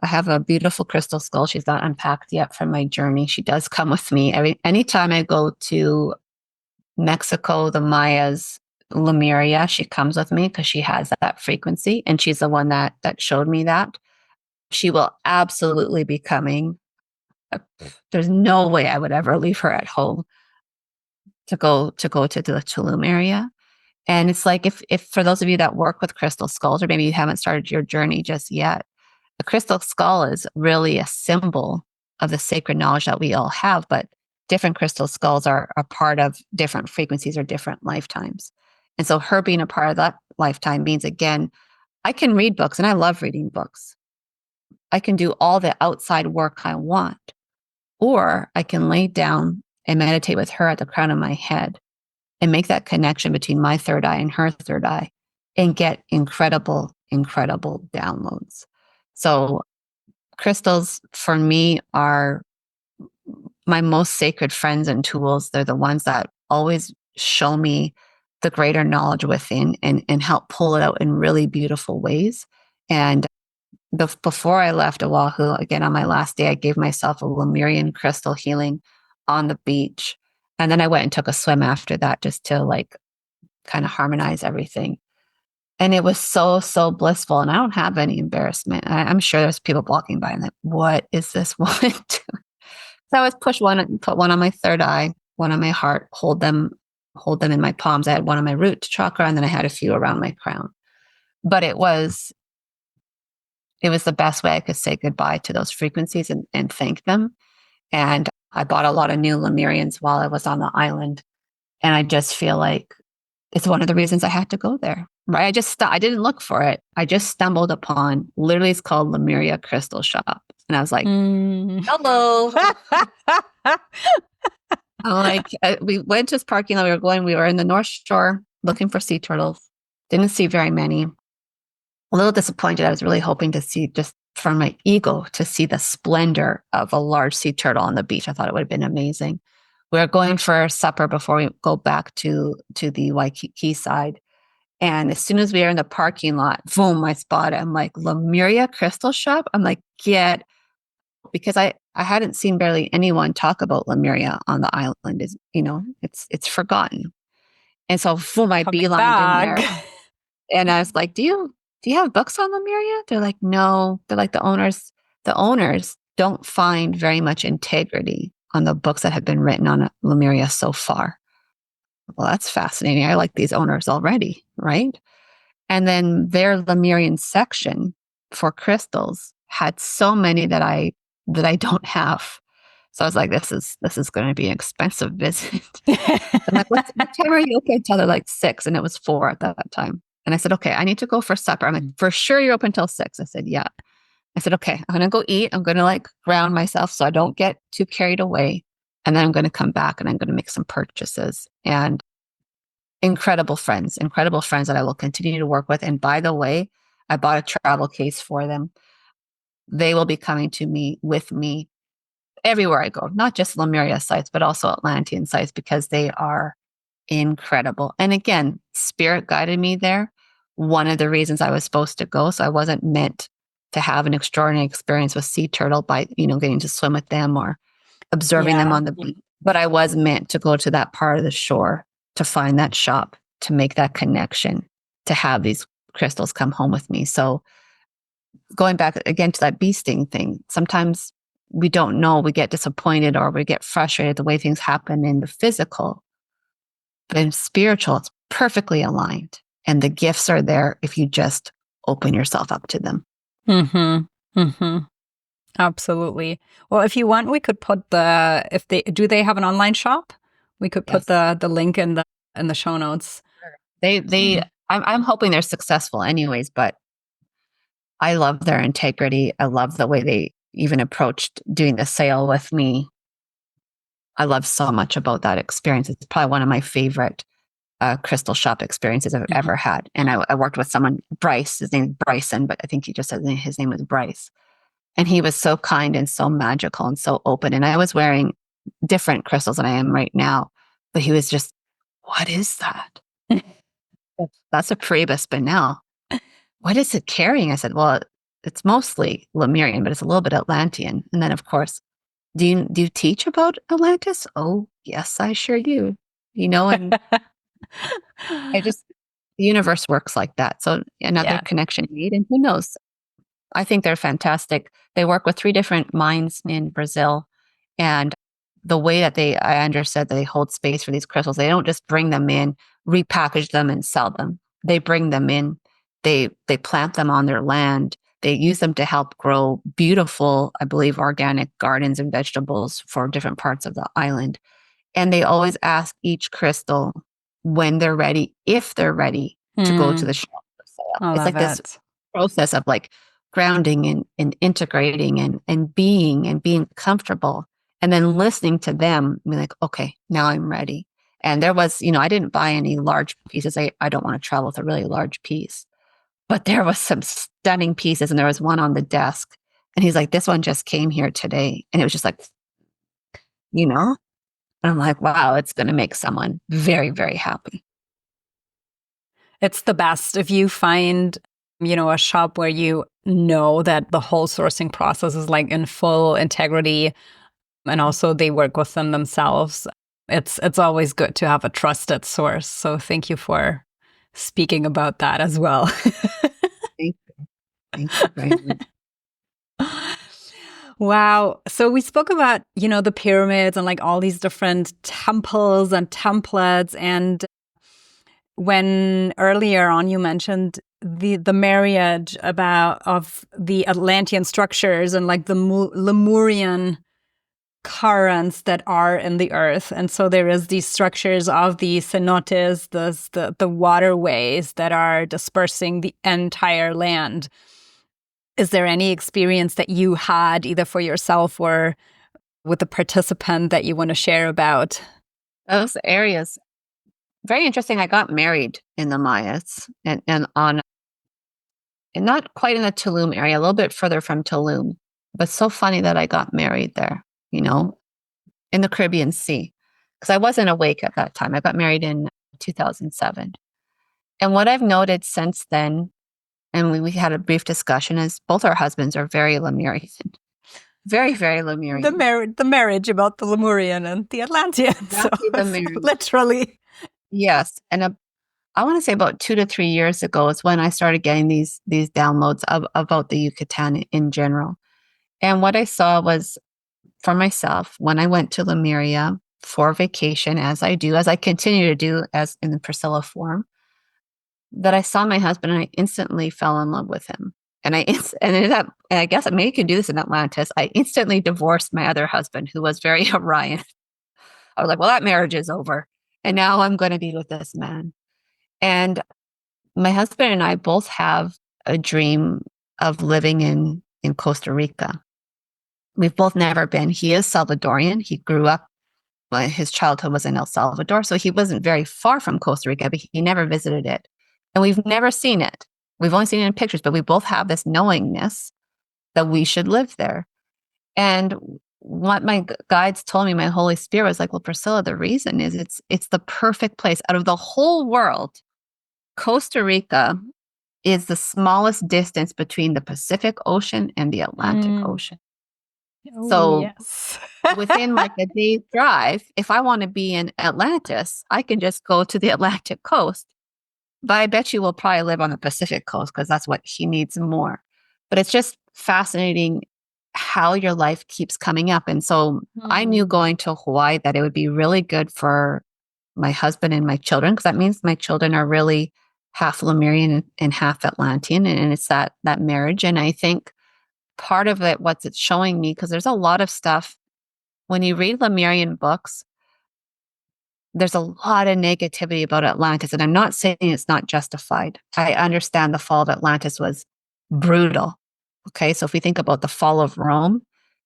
have a beautiful crystal skull. She's not unpacked yet from my journey. She does come with me. Anytime I go to Mexico, the Mayas, Lemuria, she comes with me because she has that frequency, and she's the one that showed me that. She will absolutely be coming There's no way I would ever leave her at home to go to the Tulum area. And it's like if for those of you that work with crystal skulls, or maybe you haven't started your journey just yet, a crystal skull is really a symbol of the sacred knowledge that we all have, but different crystal skulls are a part of different frequencies or different lifetimes. And so her being a part of that lifetime means, again, I can read books and I love reading books. I can do all the outside work I want, or I can lay down and meditate with her at the crown of my head and make that connection between my third eye and her third eye and get incredible, incredible downloads. So crystals for me are my most sacred friends and tools. They're the ones that always show me the greater knowledge within and help pull it out in really beautiful ways. And before I left Oahu, again, on my last day, I gave myself a Lemurian crystal healing on the beach. And then I went and took a swim after that just to like kind of harmonize everything. And it was so, so blissful. And I don't have any embarrassment. I'm sure there's people walking by and like, what is this woman doing? So I always put one on my third eye, one on my heart, hold them in my palms. I had one on my root chakra, and then I had a few around my crown. But it was the best way I could say goodbye to those frequencies and thank them. And I bought a lot of new Lemurians while I was on the island. And I just feel like it's one of the reasons I had to go there, right? I didn't look for it. I just stumbled upon, literally it's called Lemuria Crystal Shop. And I was like, hello. I'm like, we went to this parking lot. We were in the North Shore looking for sea turtles. Didn't see very many. A little disappointed. I was really hoping to see, just from my ego, to see the splendor of a large sea turtle on the beach. I thought it would have been amazing. We were going for supper before we go back to the Waikiki side. And as soon as we were in the parking lot, boom, I spotted it. I'm like, Lemuria Crystal Shop? I'm like, because I hadn't seen barely anyone talk about Lemuria on the island. It's forgotten. And so boom, I beelined in there. And I was like, do you have books on Lemuria? They're like, no. They're like, the owners don't find very much integrity on the books that have been written on Lemuria so far. Well, that's fascinating. I like these owners already, right? And then their Lemurian section for crystals had so many that I don't have. So I was like, this is going to be an expensive visit. I'm like, what time are you open until? They're like 6, and it was 4 at that time. And I said, okay, I need to go for supper. I'm like, for sure you're open till 6. I said, yeah. I said, okay, I'm going to go eat. I'm going to like ground myself so I don't get too carried away. And then I'm going to come back and I'm going to make some purchases. And incredible friends that I will continue to work with. And by the way, I bought a travel case for them. They will be coming with me everywhere I go, not just Lemuria sites, but also Atlantean sites, because they are incredible. And again, spirit guided me there. One of the reasons I was supposed to go, so I wasn't meant to have an extraordinary experience with sea turtle by, getting to swim with them or observing them on the beach. But I was meant to go to that part of the shore, to find that shop, to make that connection, to have these crystals come home with me. So going back again to that bee sting thing, sometimes we don't know, we get disappointed or we get frustrated the way things happen in the physical. But in spiritual, it's perfectly aligned. And the gifts are there if you just open yourself up to them. Mm-hmm. Mm-hmm. Absolutely. Well, if you want, we could put do they have an online shop? We could put the link in the show notes. I'm hoping they're successful anyways, but I love their integrity. I love the way they even approached doing the sale with me. I love so much about that experience. It's probably one of my favorite crystal shop experiences I've ever had. And I worked with someone, Bryce, his name is Bryson, but I think he just said his name was Bryce. And he was so kind and so magical and so open. And I was wearing different crystals than I am right now, but he was just, what is that? That's a Priebus Spinel. What is it carrying? I said, well, it's mostly Lemurian, but it's a little bit Atlantean. And then, of course, do you teach about Atlantis? Oh, yes, I sure do. And the universe works like that. So another connection made, and who knows? I think they're fantastic. They work with 3 different mines in Brazil, And the way that I understood that they hold space for these crystals, they don't just bring them in, repackage them, and sell them. They bring them in, they plant them on their land. They use them to help grow beautiful, I believe, organic gardens and vegetables for different parts of the island. And they always ask each crystal when they're ready, if they're ready to go to the shop for sale. I It's love like this it. process of like grounding and integrating and being comfortable, and then listening to them and be like, okay, now I'm ready. And there was, I didn't buy any large pieces. I don't want to travel with a really large piece, but there was some stunning pieces, and there was one on the desk. And he's like, this one just came here today. And it was just like, and I'm like, wow, it's going to make someone very, very happy. It's the best if you find, a shop where you know that the whole sourcing process is like in full integrity, and also they work with them themselves. It's always good to have a trusted source. So thank you for speaking about that as well. Thank you. Thank you very much. Wow. So we spoke about, the pyramids and like all these different temples and templates. And when earlier on you mentioned the marriage of the Atlantean structures and like the Lemurian currents that are in the earth. And so there is these structures of the cenotes, the waterways that are dispersing the entire land. Is there any experience that you had either for yourself or with a participant that you want to share about? Those areas, very interesting. I got married in the Mayas and not quite in the Tulum area, a little bit further from Tulum, but so funny that I got married there, in the Caribbean Sea, because I wasn't awake at that time. I got married in 2007. And what I've noted since then, and we had a brief discussion, is both our husbands are very Lemurian. Very, very Lemurian. The marriage about the Lemurian and the Atlantean. Exactly, so, the marriage. Literally. Yes. And I want to say about 2 to 3 years ago is when I started getting these downloads about the Yucatán in general. And what I saw was, for myself, when I went to Lemuria for vacation, as I continue to do as in the Priscilla form, that I saw my husband and I instantly fell in love with him. And I guess maybe you can do this in Atlantis. I instantly divorced my other husband, who was very Orion. I was like, well, that marriage is over. And now I'm going to be with this man. And my husband and I both have a dream of living in Costa Rica. We've both never been. He is Salvadorian. He grew up, his childhood was in El Salvador. So he wasn't very far from Costa Rica, but he never visited it. And we've never seen it. We've only seen it in pictures, but we both have this knowingness that we should live there. And what my guides told me, my Holy Spirit was like, well, Priscilla, the reason is it's the perfect place out of the whole world. Costa Rica is the smallest distance between the Pacific Ocean and the Atlantic Ocean. Oh, so yes. within like a day's drive, if I want to be in Atlantis, I can just go to the Atlantic coast. But I bet you will probably live on the Pacific coast because that's what he needs more. But it's just fascinating how your life keeps coming up. And so I knew going to Hawaii that it would be really good for my husband and my children, because that means my children are really half Lemurian and half Atlantean. And it's that marriage. And I think part of it, what it's showing me, because there's a lot of stuff when you read Lemurian books, there's a lot of negativity about Atlantis. And I'm not saying it's not justified. I understand the fall of Atlantis was brutal. Okay. So if we think about the fall of Rome,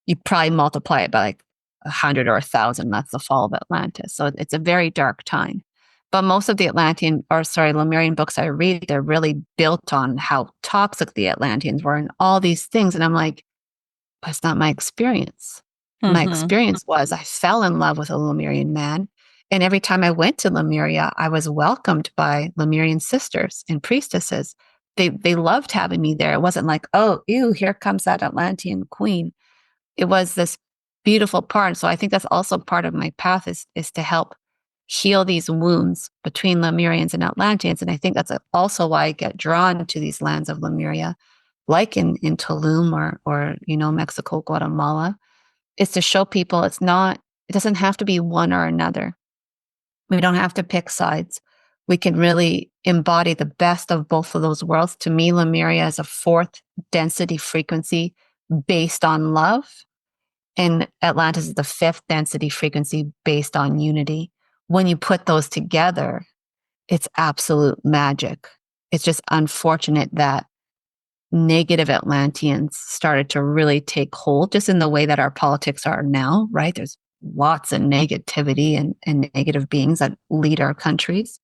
you probably multiply it by like 100 or 1,000. That's the fall of Atlantis. So it's a very dark time. But most of the Lemurian books I read, they're really built on how toxic the Atlanteans were and all these things. And I'm like, but it's not my experience. My experience was I fell in love with a Lemurian man. And every time I went to Lemuria, I was welcomed by Lemurian sisters and priestesses. They loved having me there. It wasn't like, oh, ew, here comes that Atlantean queen. It was this beautiful part. So I think that's also part of my path is to help heal these wounds between Lemurians and Atlanteans. And I think that's also why I get drawn to these lands of Lemuria, like in Tulum or Mexico, Guatemala, is to show people it doesn't have to be one or another. We don't have to pick sides. We can really embody the best of both of those worlds. To me, Lemuria is a fourth density frequency based on love, and Atlantis is the fifth density frequency based on unity. When you put those together, it's absolute magic. It's just unfortunate that negative Atlanteans started to really take hold just in the way that our politics are now, right? There's lots of negativity and negative beings that lead our countries.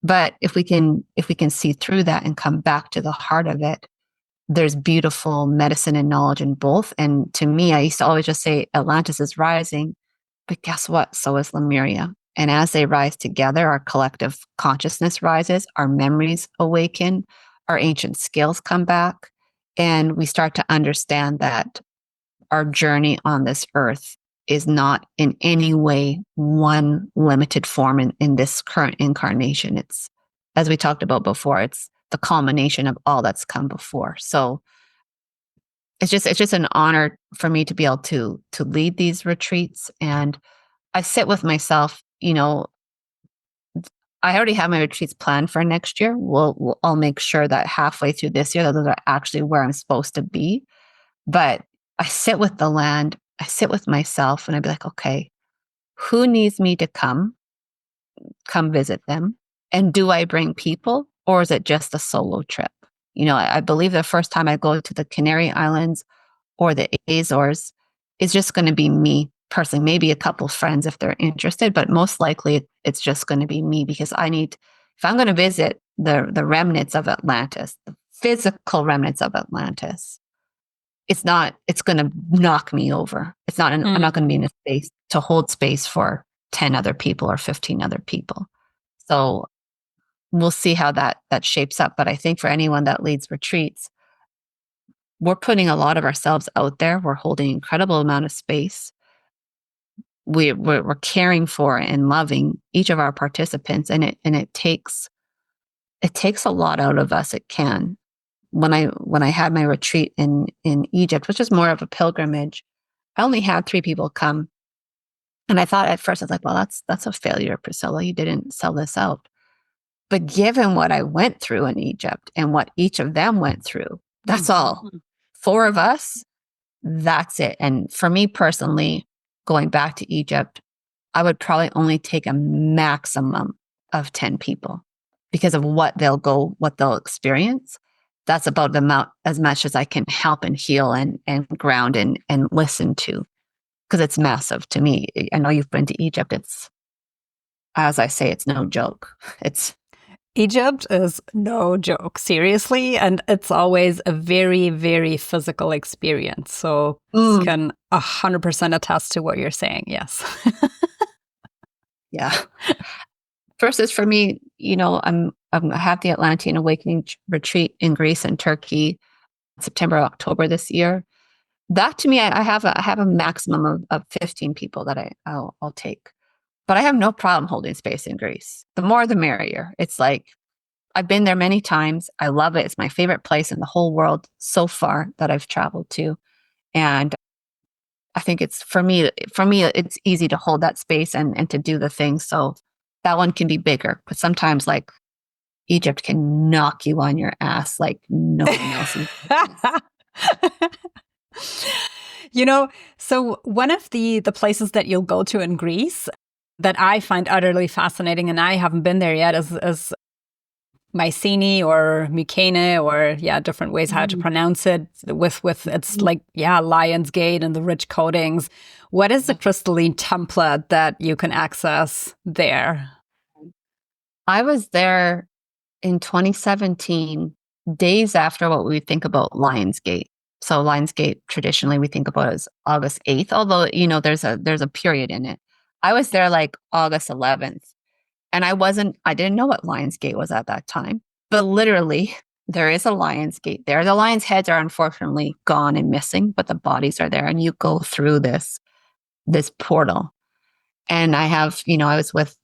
But if we can see through that and come back to the heart of it, there's beautiful medicine and knowledge in both. And to me, I used to always just say Atlantis is rising, but guess what? So is Lemuria. And as they rise together, our collective consciousness rises, our memories awaken, our ancient skills come back, and we start to understand that our journey on this earth is not in any way one limited form in this current incarnation. It's, as we talked about before, it's the culmination of all that's come before. So it's just an honor for me to be able to lead these retreats. And I sit with myself, I already have my retreats planned for next year. I'll make sure that halfway through this year, that those are actually where I'm supposed to be. But I sit with the land, I sit with myself, and I'd be like, okay, who needs me to come visit them? And do I bring people, or is it just a solo trip? I believe the first time I go to the Canary Islands or the Azores, it's just going to be me personally, maybe a couple friends if they're interested, but most likely it's just going to be me, because if I'm going to visit the remnants of Atlantis, the physical remnants of Atlantis, it's going to knock me over. I'm not going to be in a space to hold space for 10 other people or 15 other people. So we'll see how that shapes up. But I think for anyone that leads retreats, we're putting a lot of ourselves out there. We're holding an incredible amount of space. We're caring for and loving each of our participants, and it takes a lot out of us. It can. When I had my retreat in Egypt, which is more of a pilgrimage, I only had 3 people come, and I thought at first, I was like, well, that's a failure, Priscilla. You didn't sell this out. But given what I went through in Egypt and what each of them went through, that's all. 4 of us, that's it. And for me personally, going back to Egypt, I would probably only take a maximum of 10 people because of what they'll experience. That's about the amount, as much as I can help and heal and ground and listen to, because it's massive to me. I know you've been to Egypt. It's, as I say, it's no joke. Egypt is no joke, seriously, and it's always a very, very physical experience. So I can 100% attest to what you're saying. Yes. Yeah. First is for me, I have the Atlantean Awakening retreat in Greece and Turkey, September, October this year. That to me, I have a maximum of 15 people that I'll take. But I have no problem holding space in Greece. The more, the merrier. It's like, I've been there many times. I love it. It's my favorite place in the whole world so far that I've traveled to. And I think it's, for me, it's easy to hold that space and to do the things. So that one can be bigger. But sometimes, like, Egypt can knock you on your ass like no one else. So one of the places that you'll go to in Greece that I find utterly fascinating, and I haven't been there yet, is Mycenae or Mycenae, or different ways how to pronounce it, with it's like Lion's Gate and the rich coatings. What is the crystalline template that you can access there? I was there in 2017, days after what we think about Lion's Gate. So Lion's Gate, traditionally we think about as August 8th, although there's a period in it. I was there like August 11th. And I didn't know what Lion's Gate was at that time, but literally there is a Lion's Gate there. The lions' heads are unfortunately gone and missing, but the bodies are there, and you go through this portal. And I was with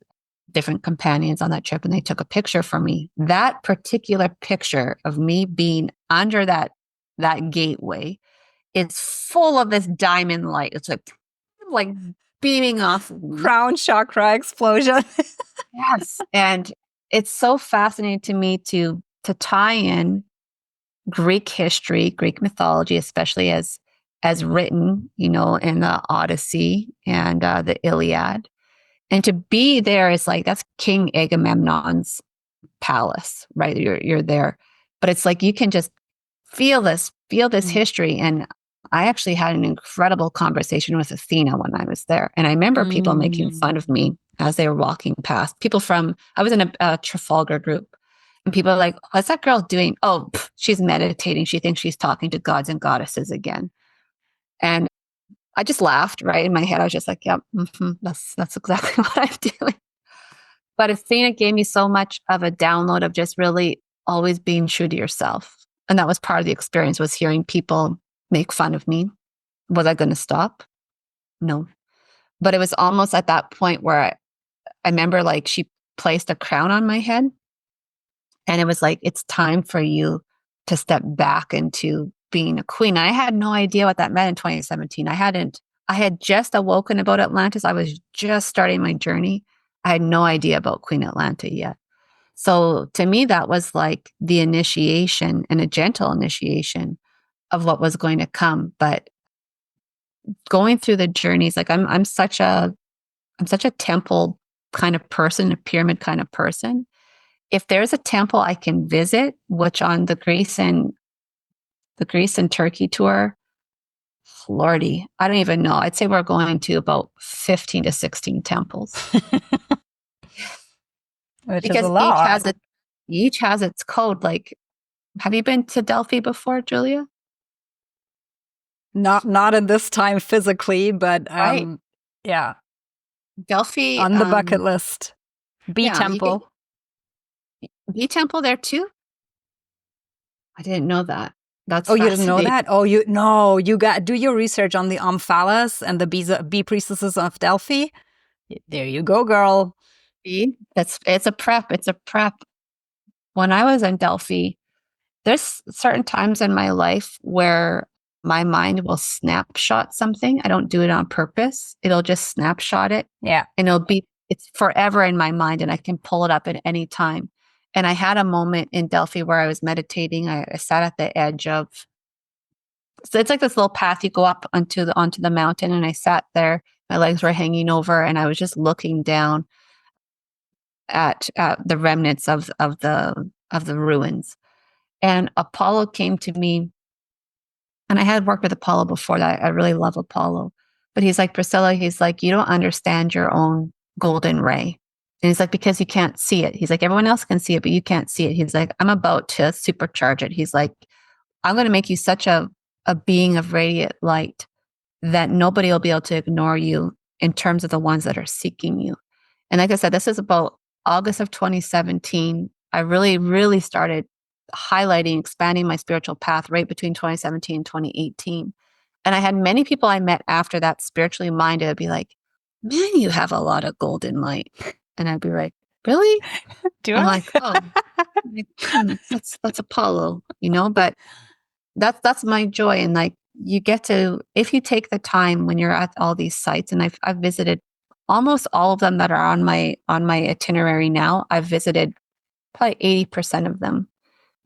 different companions on that trip, and they took a picture for me. That particular picture of me being under that gateway is full of this diamond light. It's like beaming off of me. Crown chakra explosion. Yes. And it's so fascinating to me to tie in Greek history, Greek mythology, especially as written, in the Odyssey and the Iliad. And to be there is like, that's King Agamemnon's palace, right? You're there. But it's like you can just feel this history. And I actually had an incredible conversation with Athena when I was there. And I remember people making fun of me as they were walking past. I was in a Trafalgar group. And people are like, what's that girl doing? Oh, she's meditating. She thinks she's talking to gods and goddesses again. And I just laughed, right? In my head, I was just like, yep, that's exactly what I'm doing. But Athena gave me so much of a download of just really always being true to yourself. And that was part of the experience, was hearing people make fun of me. Was I going to stop? No. But it was almost at that point where I remember like she placed a crown on my head. And it was like, it's time for you to step back into being a queen. And I had no idea what that meant in 2017. I had just awoken about Atlantis. I was just starting my journey. I had no idea about Queen Atlanta yet. So to me, that was like the initiation, and a gentle initiation of what was going to come. But going through the journeys, like I'm such a temple kind of person, a pyramid kind of person. If there's a temple I can visit, which on the Greece and Turkey tour, Lordy, I don't even know. I'd say we're going to about 15 to 16 temples. Which because is a lot. each has its code. Like, have you been to Delphi before, Julia? Not at this time physically, but Right. Yeah. Delphi On the bucket list. B yeah, temple. B temple there too? I didn't know that. That's you didn't know that? You got do your research on the Omphalos and the bee priestesses of Delphi. There you go, girl. It's a prep. It's a prep. When I was in Delphi, there's certain times in my life where my mind will snapshot something. I don't do it on purpose. It'll just snapshot it. Yeah. And it's forever in my mind, and I can pull it up at any time. And I had a moment in Delphi where I was meditating. I sat at the edge of, so it's like this little path you go up onto the mountain, and I sat there. My legs were hanging over, and I was just looking down at the remnants of the ruins. And Apollo came to me, and I had worked with Apollo before that. I really love Apollo, but he's like, Priscilla, he's like, you don't understand your own golden ray. And he's like, because you can't see it. He's like, everyone else can see it, but you can't see it. He's like, I'm about to supercharge it. He's like, I'm going to make you such a being of radiant light that nobody will be able to ignore you in terms of the ones that are seeking you. And like I said, this is about August of 2017. I really, really started highlighting, expanding my spiritual path right between 2017 and 2018. And I had many people I met after that, spiritually minded, would be like, man, you have a lot of golden light. And I'd be like, really? I'm like, oh, that's Apollo, but that's my joy. And like, you get to, if you take the time when you're at all these sites, and I've visited almost all of them that are on my itinerary now. I've visited probably 80% of them.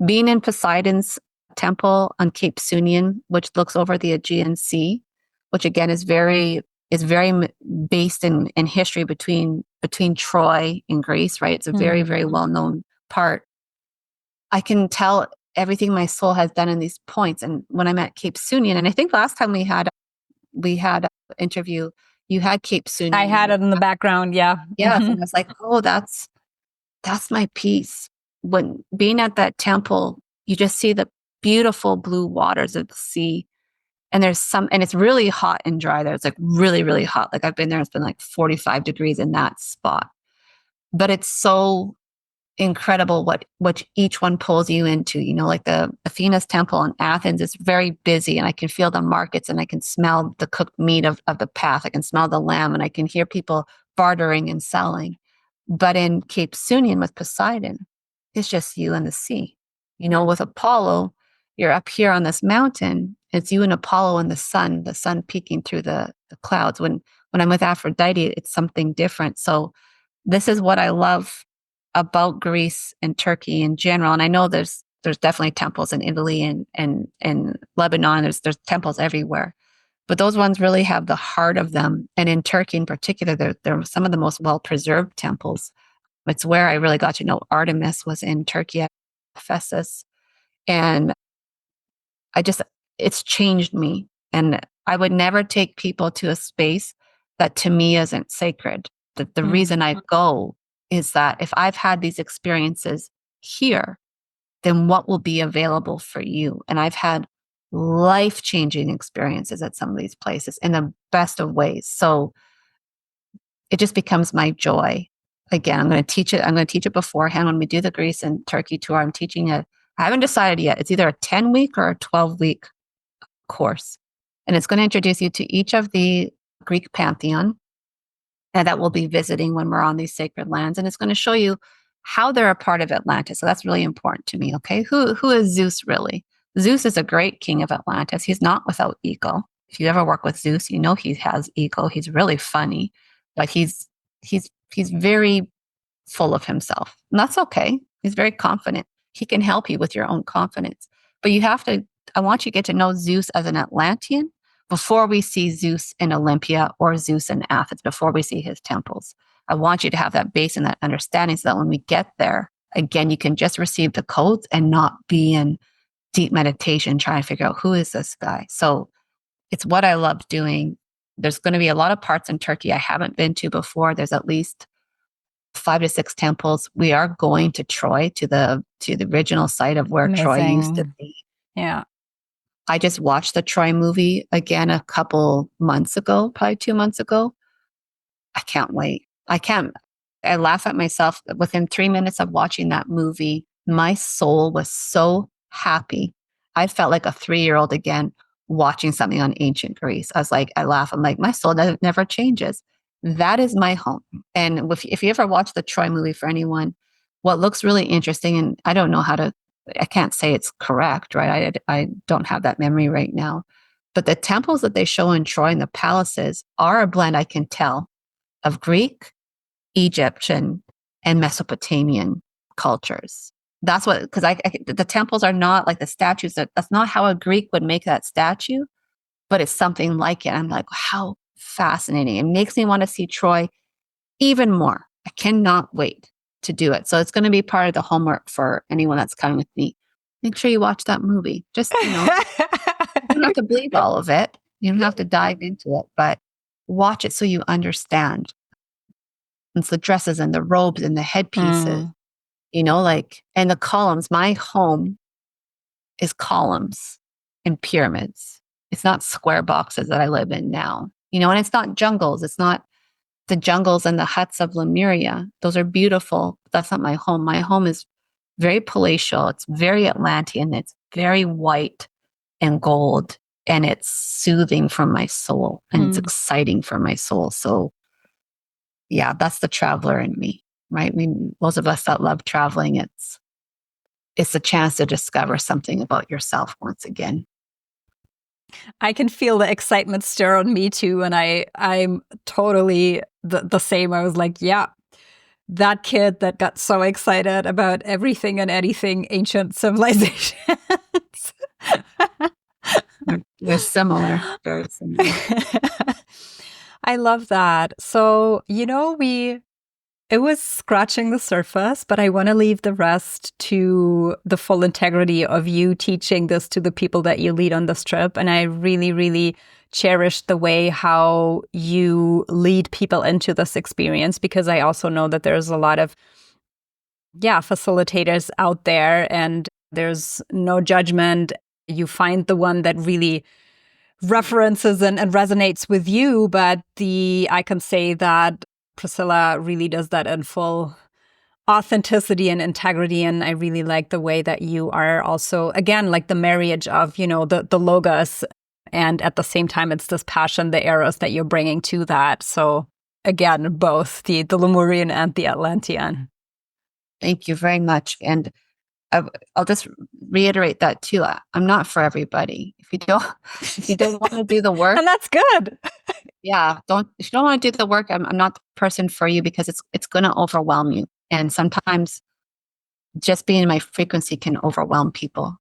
Being in Poseidon's temple on Cape Sunion, which looks over the Aegean Sea, which again is very based in history between Troy and Greece, right? It's a very, very well-known part. I can tell everything my soul has done in these points. And when I'm at Cape Sunion, and I think last time we had an interview, you had Cape Sunion. I had it in the background, yeah. Yeah, and I was like, oh, that's my peace. When being at that temple, you just see the beautiful blue waters of the sea. And and it's really hot and dry there. It's like really, really hot. Like I've been there, it's been like 45 degrees in that spot. But it's so incredible what each one pulls you into, like the Athena's temple in Athens is very busy, and I can feel the markets, and I can smell the cooked meat of the path. I can smell the lamb, and I can hear people bartering and selling. But in Cape Sunion with Poseidon, it's just you and the sea. With Apollo, you're up here on this mountain, It's you and Apollo and the sun peeking through the clouds. When I'm with Aphrodite, it's something different. So this is what I love about Greece and Turkey in general. And I know there's definitely temples in Italy and Lebanon. There's temples everywhere. But those ones really have the heart of them. And in Turkey in particular, they're some of the most well-preserved temples. It's where I really got to know Artemis was in Turkey, Ephesus. And it's changed me. And I would never take people to a space that to me isn't sacred. The reason I go is that if I've had these experiences here, then what will be available for you? And I've had life-changing experiences at some of these places in the best of ways. So it just becomes my joy. Again, I'm going to teach it. I'm going to teach it beforehand when we do the Greece and Turkey tour. I'm teaching it. I haven't decided yet. It's either a 10-week or a 12-week course. And it's going to introduce you to each of the Greek pantheon that we'll be visiting when we're on these sacred lands. And it's going to show you how they're a part of Atlantis. So that's really important to me. Okay. Who is Zeus really? Zeus is a great king of Atlantis. He's not without ego. If you ever work with Zeus, you know he has ego. He's really funny, but he's very full of himself. And that's okay. He's very confident. He can help you with your own confidence. But I want you to get to know Zeus as an Atlantean before we see Zeus in Olympia or Zeus in Athens, before we see his temples. I want you to have that base and that understanding so that when we get there, again, you can just receive the codes and not be in deep meditation trying to figure out who is this guy. So it's what I love doing. There's going to be a lot of parts in Turkey I haven't been to before. There's at least 5 to 6 temples. We are going to Troy, to the original site of where Troy used to be. Yeah. I just watched the Troy movie again a couple months ago, probably 2 months ago. I can't wait. I laugh at myself. Within 3 minutes of watching that movie, my soul was so happy. I felt like a 3-year-old again watching something on ancient Greece. I laugh. I'm like, my soul never changes. That is my home. And if you ever watch the Troy movie, for anyone, what looks really interesting, and I don't know I can't say it's correct, right? I don't have that memory right now. But the temples that they show in Troy and the palaces are a blend, I can tell, of Greek, Egyptian, and Mesopotamian cultures. That's what, because the temples are not like the statues. That's not how a Greek would make that statue, but it's something like it. I'm like, how fascinating. It makes me want to see Troy even more. I cannot wait to do it. So it's going to be part of the homework for anyone that's coming with me. Make sure you watch that movie. Just, you don't have to believe all of it. You don't have to dive into it, but watch it so you understand. It's the dresses and the robes and the headpieces, and the columns. My home is columns and pyramids. It's not square boxes that I live in now, and it's not jungles. It's not the jungles and the huts of Lemuria. Those are beautiful. But that's not my home. My home is very palatial. It's very Atlantean. It's very white and gold, and it's soothing for my soul, and it's exciting for my soul. So yeah, that's the traveler in me, right? I mean, most of us that love traveling, it's a chance to discover something about yourself once again. I can feel the excitement stir on me too. And I'm totally the same. I was like, yeah, that kid that got so excited about everything and anything ancient civilizations. We're similar. Very similar. I love that. So, it was scratching the surface, but I want to leave the rest to the full integrity of you teaching this to the people that you lead on this trip. And I really, really cherish the way how you lead people into this experience, because I also know that there's a lot of, facilitators out there, and there's no judgment. You find the one that really references and resonates with you, but I can say that Priscilla really does that in full authenticity and integrity. And I really like the way that you are also, again, like the marriage of, the logos, and at the same time, it's this passion, the eros that you're bringing to that. So again, both the Lemurian and the Atlantean. Thank you very much. And I'll just reiterate that too. I'm not for everybody. If you don't want to do the work, And that's good. yeah, if you don't want to do the work, I'm not the person for you, because it's going to overwhelm you. And sometimes just being in my frequency can overwhelm people.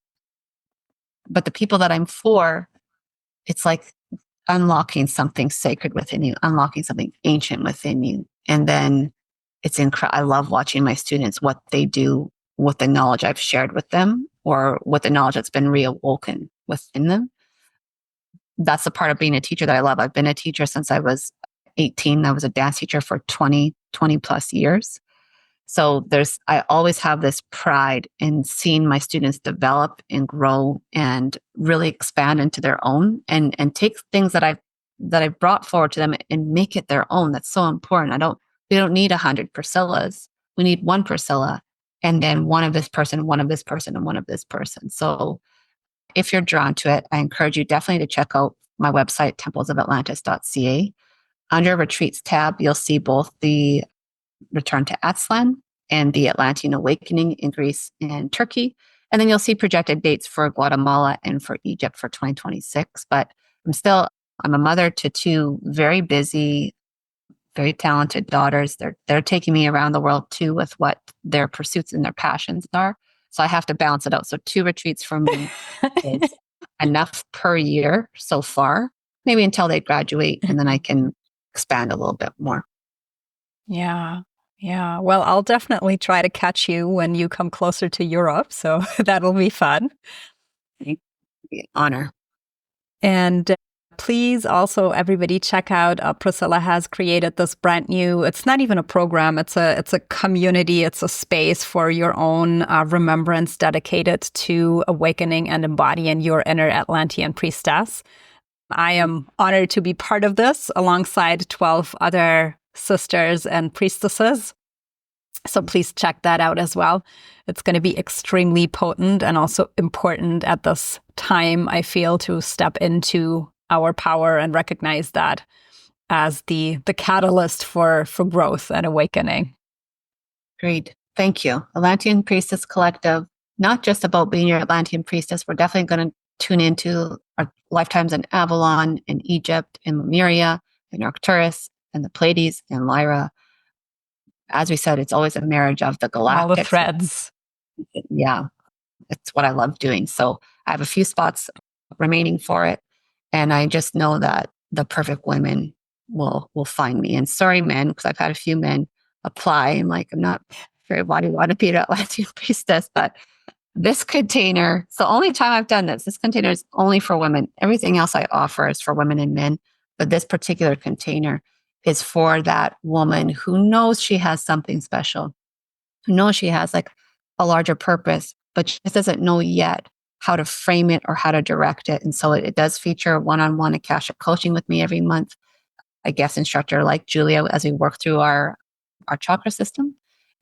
But the people that I'm for, it's like unlocking something sacred within you, unlocking something ancient within you. And then it's incredible. I love watching my students, what they do with the knowledge I've shared with them, or with the knowledge that's been reawoken within them. That's the part of being a teacher that I love. I've been a teacher since I was 18. I was a dance teacher for 20 plus years. So I always have this pride in seeing my students develop and grow and really expand into their own, and take things that I've brought forward to them and make it their own. That's so important. We don't need 100 Priscillas. We need one Priscilla, and then one of this person, one of this person, and one of this person. So if you're drawn to it, I encourage you definitely to check out my website, templesofatlantis.ca. Under retreats tab, you'll see both the Return to Aztlan and the Atlantean Awakening in Greece and Turkey. And then you'll see projected dates for Guatemala and for Egypt for 2026. But I'm a mother to two very busy, very talented daughters. They're taking me around the world too with what their pursuits and their passions are. So I have to balance it out. So 2 retreats for me is enough per year so far, maybe until they graduate, and then I can expand a little bit more. Yeah. Yeah. Well, I'll definitely try to catch you when you come closer to Europe. So that'll be fun. Thank you. Honor. And please also, everybody, check out Priscilla has created this brand new, it's not even a program, it's a community, it's a space for your own remembrance dedicated to awakening and embodying your inner Atlantean priestess. I am honored to be part of this alongside 12 other sisters and priestesses. So please check that out as well. It's going to be extremely potent and also important at this time, I feel, to step into our power and recognize that as the catalyst for growth and awakening. Great. Thank you. Atlantean Priestess Collective, not just about being your Atlantean priestess. We're definitely going to tune into our lifetimes in Avalon, in Egypt, in Lemuria, in Arcturus, and the Pleiades, and Lyra. As we said, it's always a marriage of the galactics. All the threads. Yeah, it's what I love doing. So I have a few spots remaining for it. And I just know that the perfect women will find me. And sorry, men, because I've had a few men apply. I'm like, I'm not very why do you want to be an Atlantean priestess? But this container, it's the only time I've done this. This container is only for women. Everything else I offer is for women and men. But this particular container is for that woman who knows she has something special, who knows she has like a larger purpose, but she just doesn't know yet how to frame it or how to direct it. And so it does feature one-on-one Akashic coaching with me every month, a guest instructor like Julia as we work through our chakra system.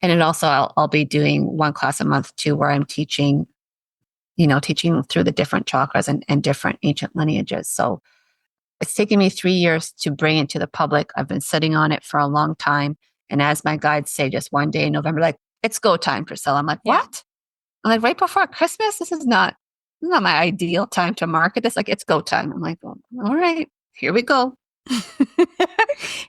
And it also, I'll be doing one class a month too, where I'm teaching through the different chakras and different ancient lineages. So it's taken me 3 years to bring it to the public. I've been sitting on it for a long time. And as my guides say, just one day in November, like, it's go time, Priscilla. I'm like, what? I'm like, right before Christmas? This is not my ideal time to market this. Like, it's go time. I'm like, well, all right, here we go.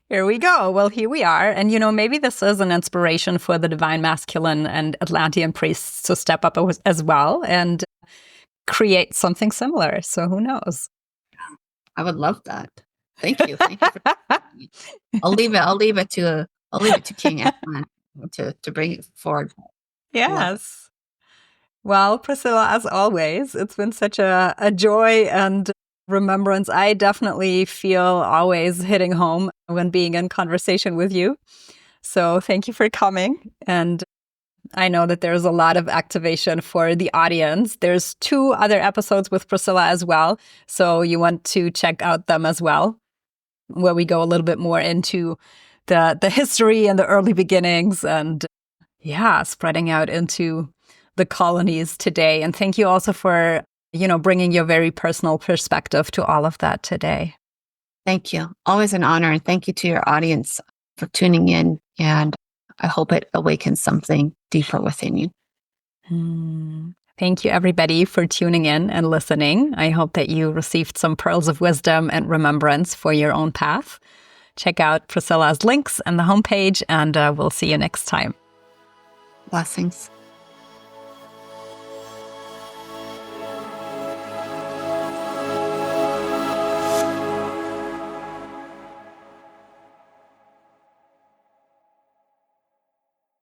Here we go. Well, here we are. And, maybe this is an inspiration for the divine masculine and Atlantean priests to step up as well and create something similar. So who knows? I would love that. Thank you. Thank you. I'll leave it to King Atlan to bring it forward. Yes. Well, Priscilla, as always, it's been such a joy and remembrance. I definitely feel always hitting home when being in conversation with you. So thank you for coming. And I know that there's a lot of activation for the audience. There's 2 other episodes with Priscilla as well. So you want to check out them as well, where we go a little bit more into the history and the early beginnings and spreading out into the colonies today. And thank you also for, bringing your very personal perspective to all of that today. Thank you. Always an honor. And thank you to your audience for tuning in. And I hope it awakens something deeper within you. Thank you, everybody, for tuning in and listening. I hope that you received some pearls of wisdom and remembrance for your own path. Check out Priscilla's links and the homepage, and we'll see you next time. Blessings.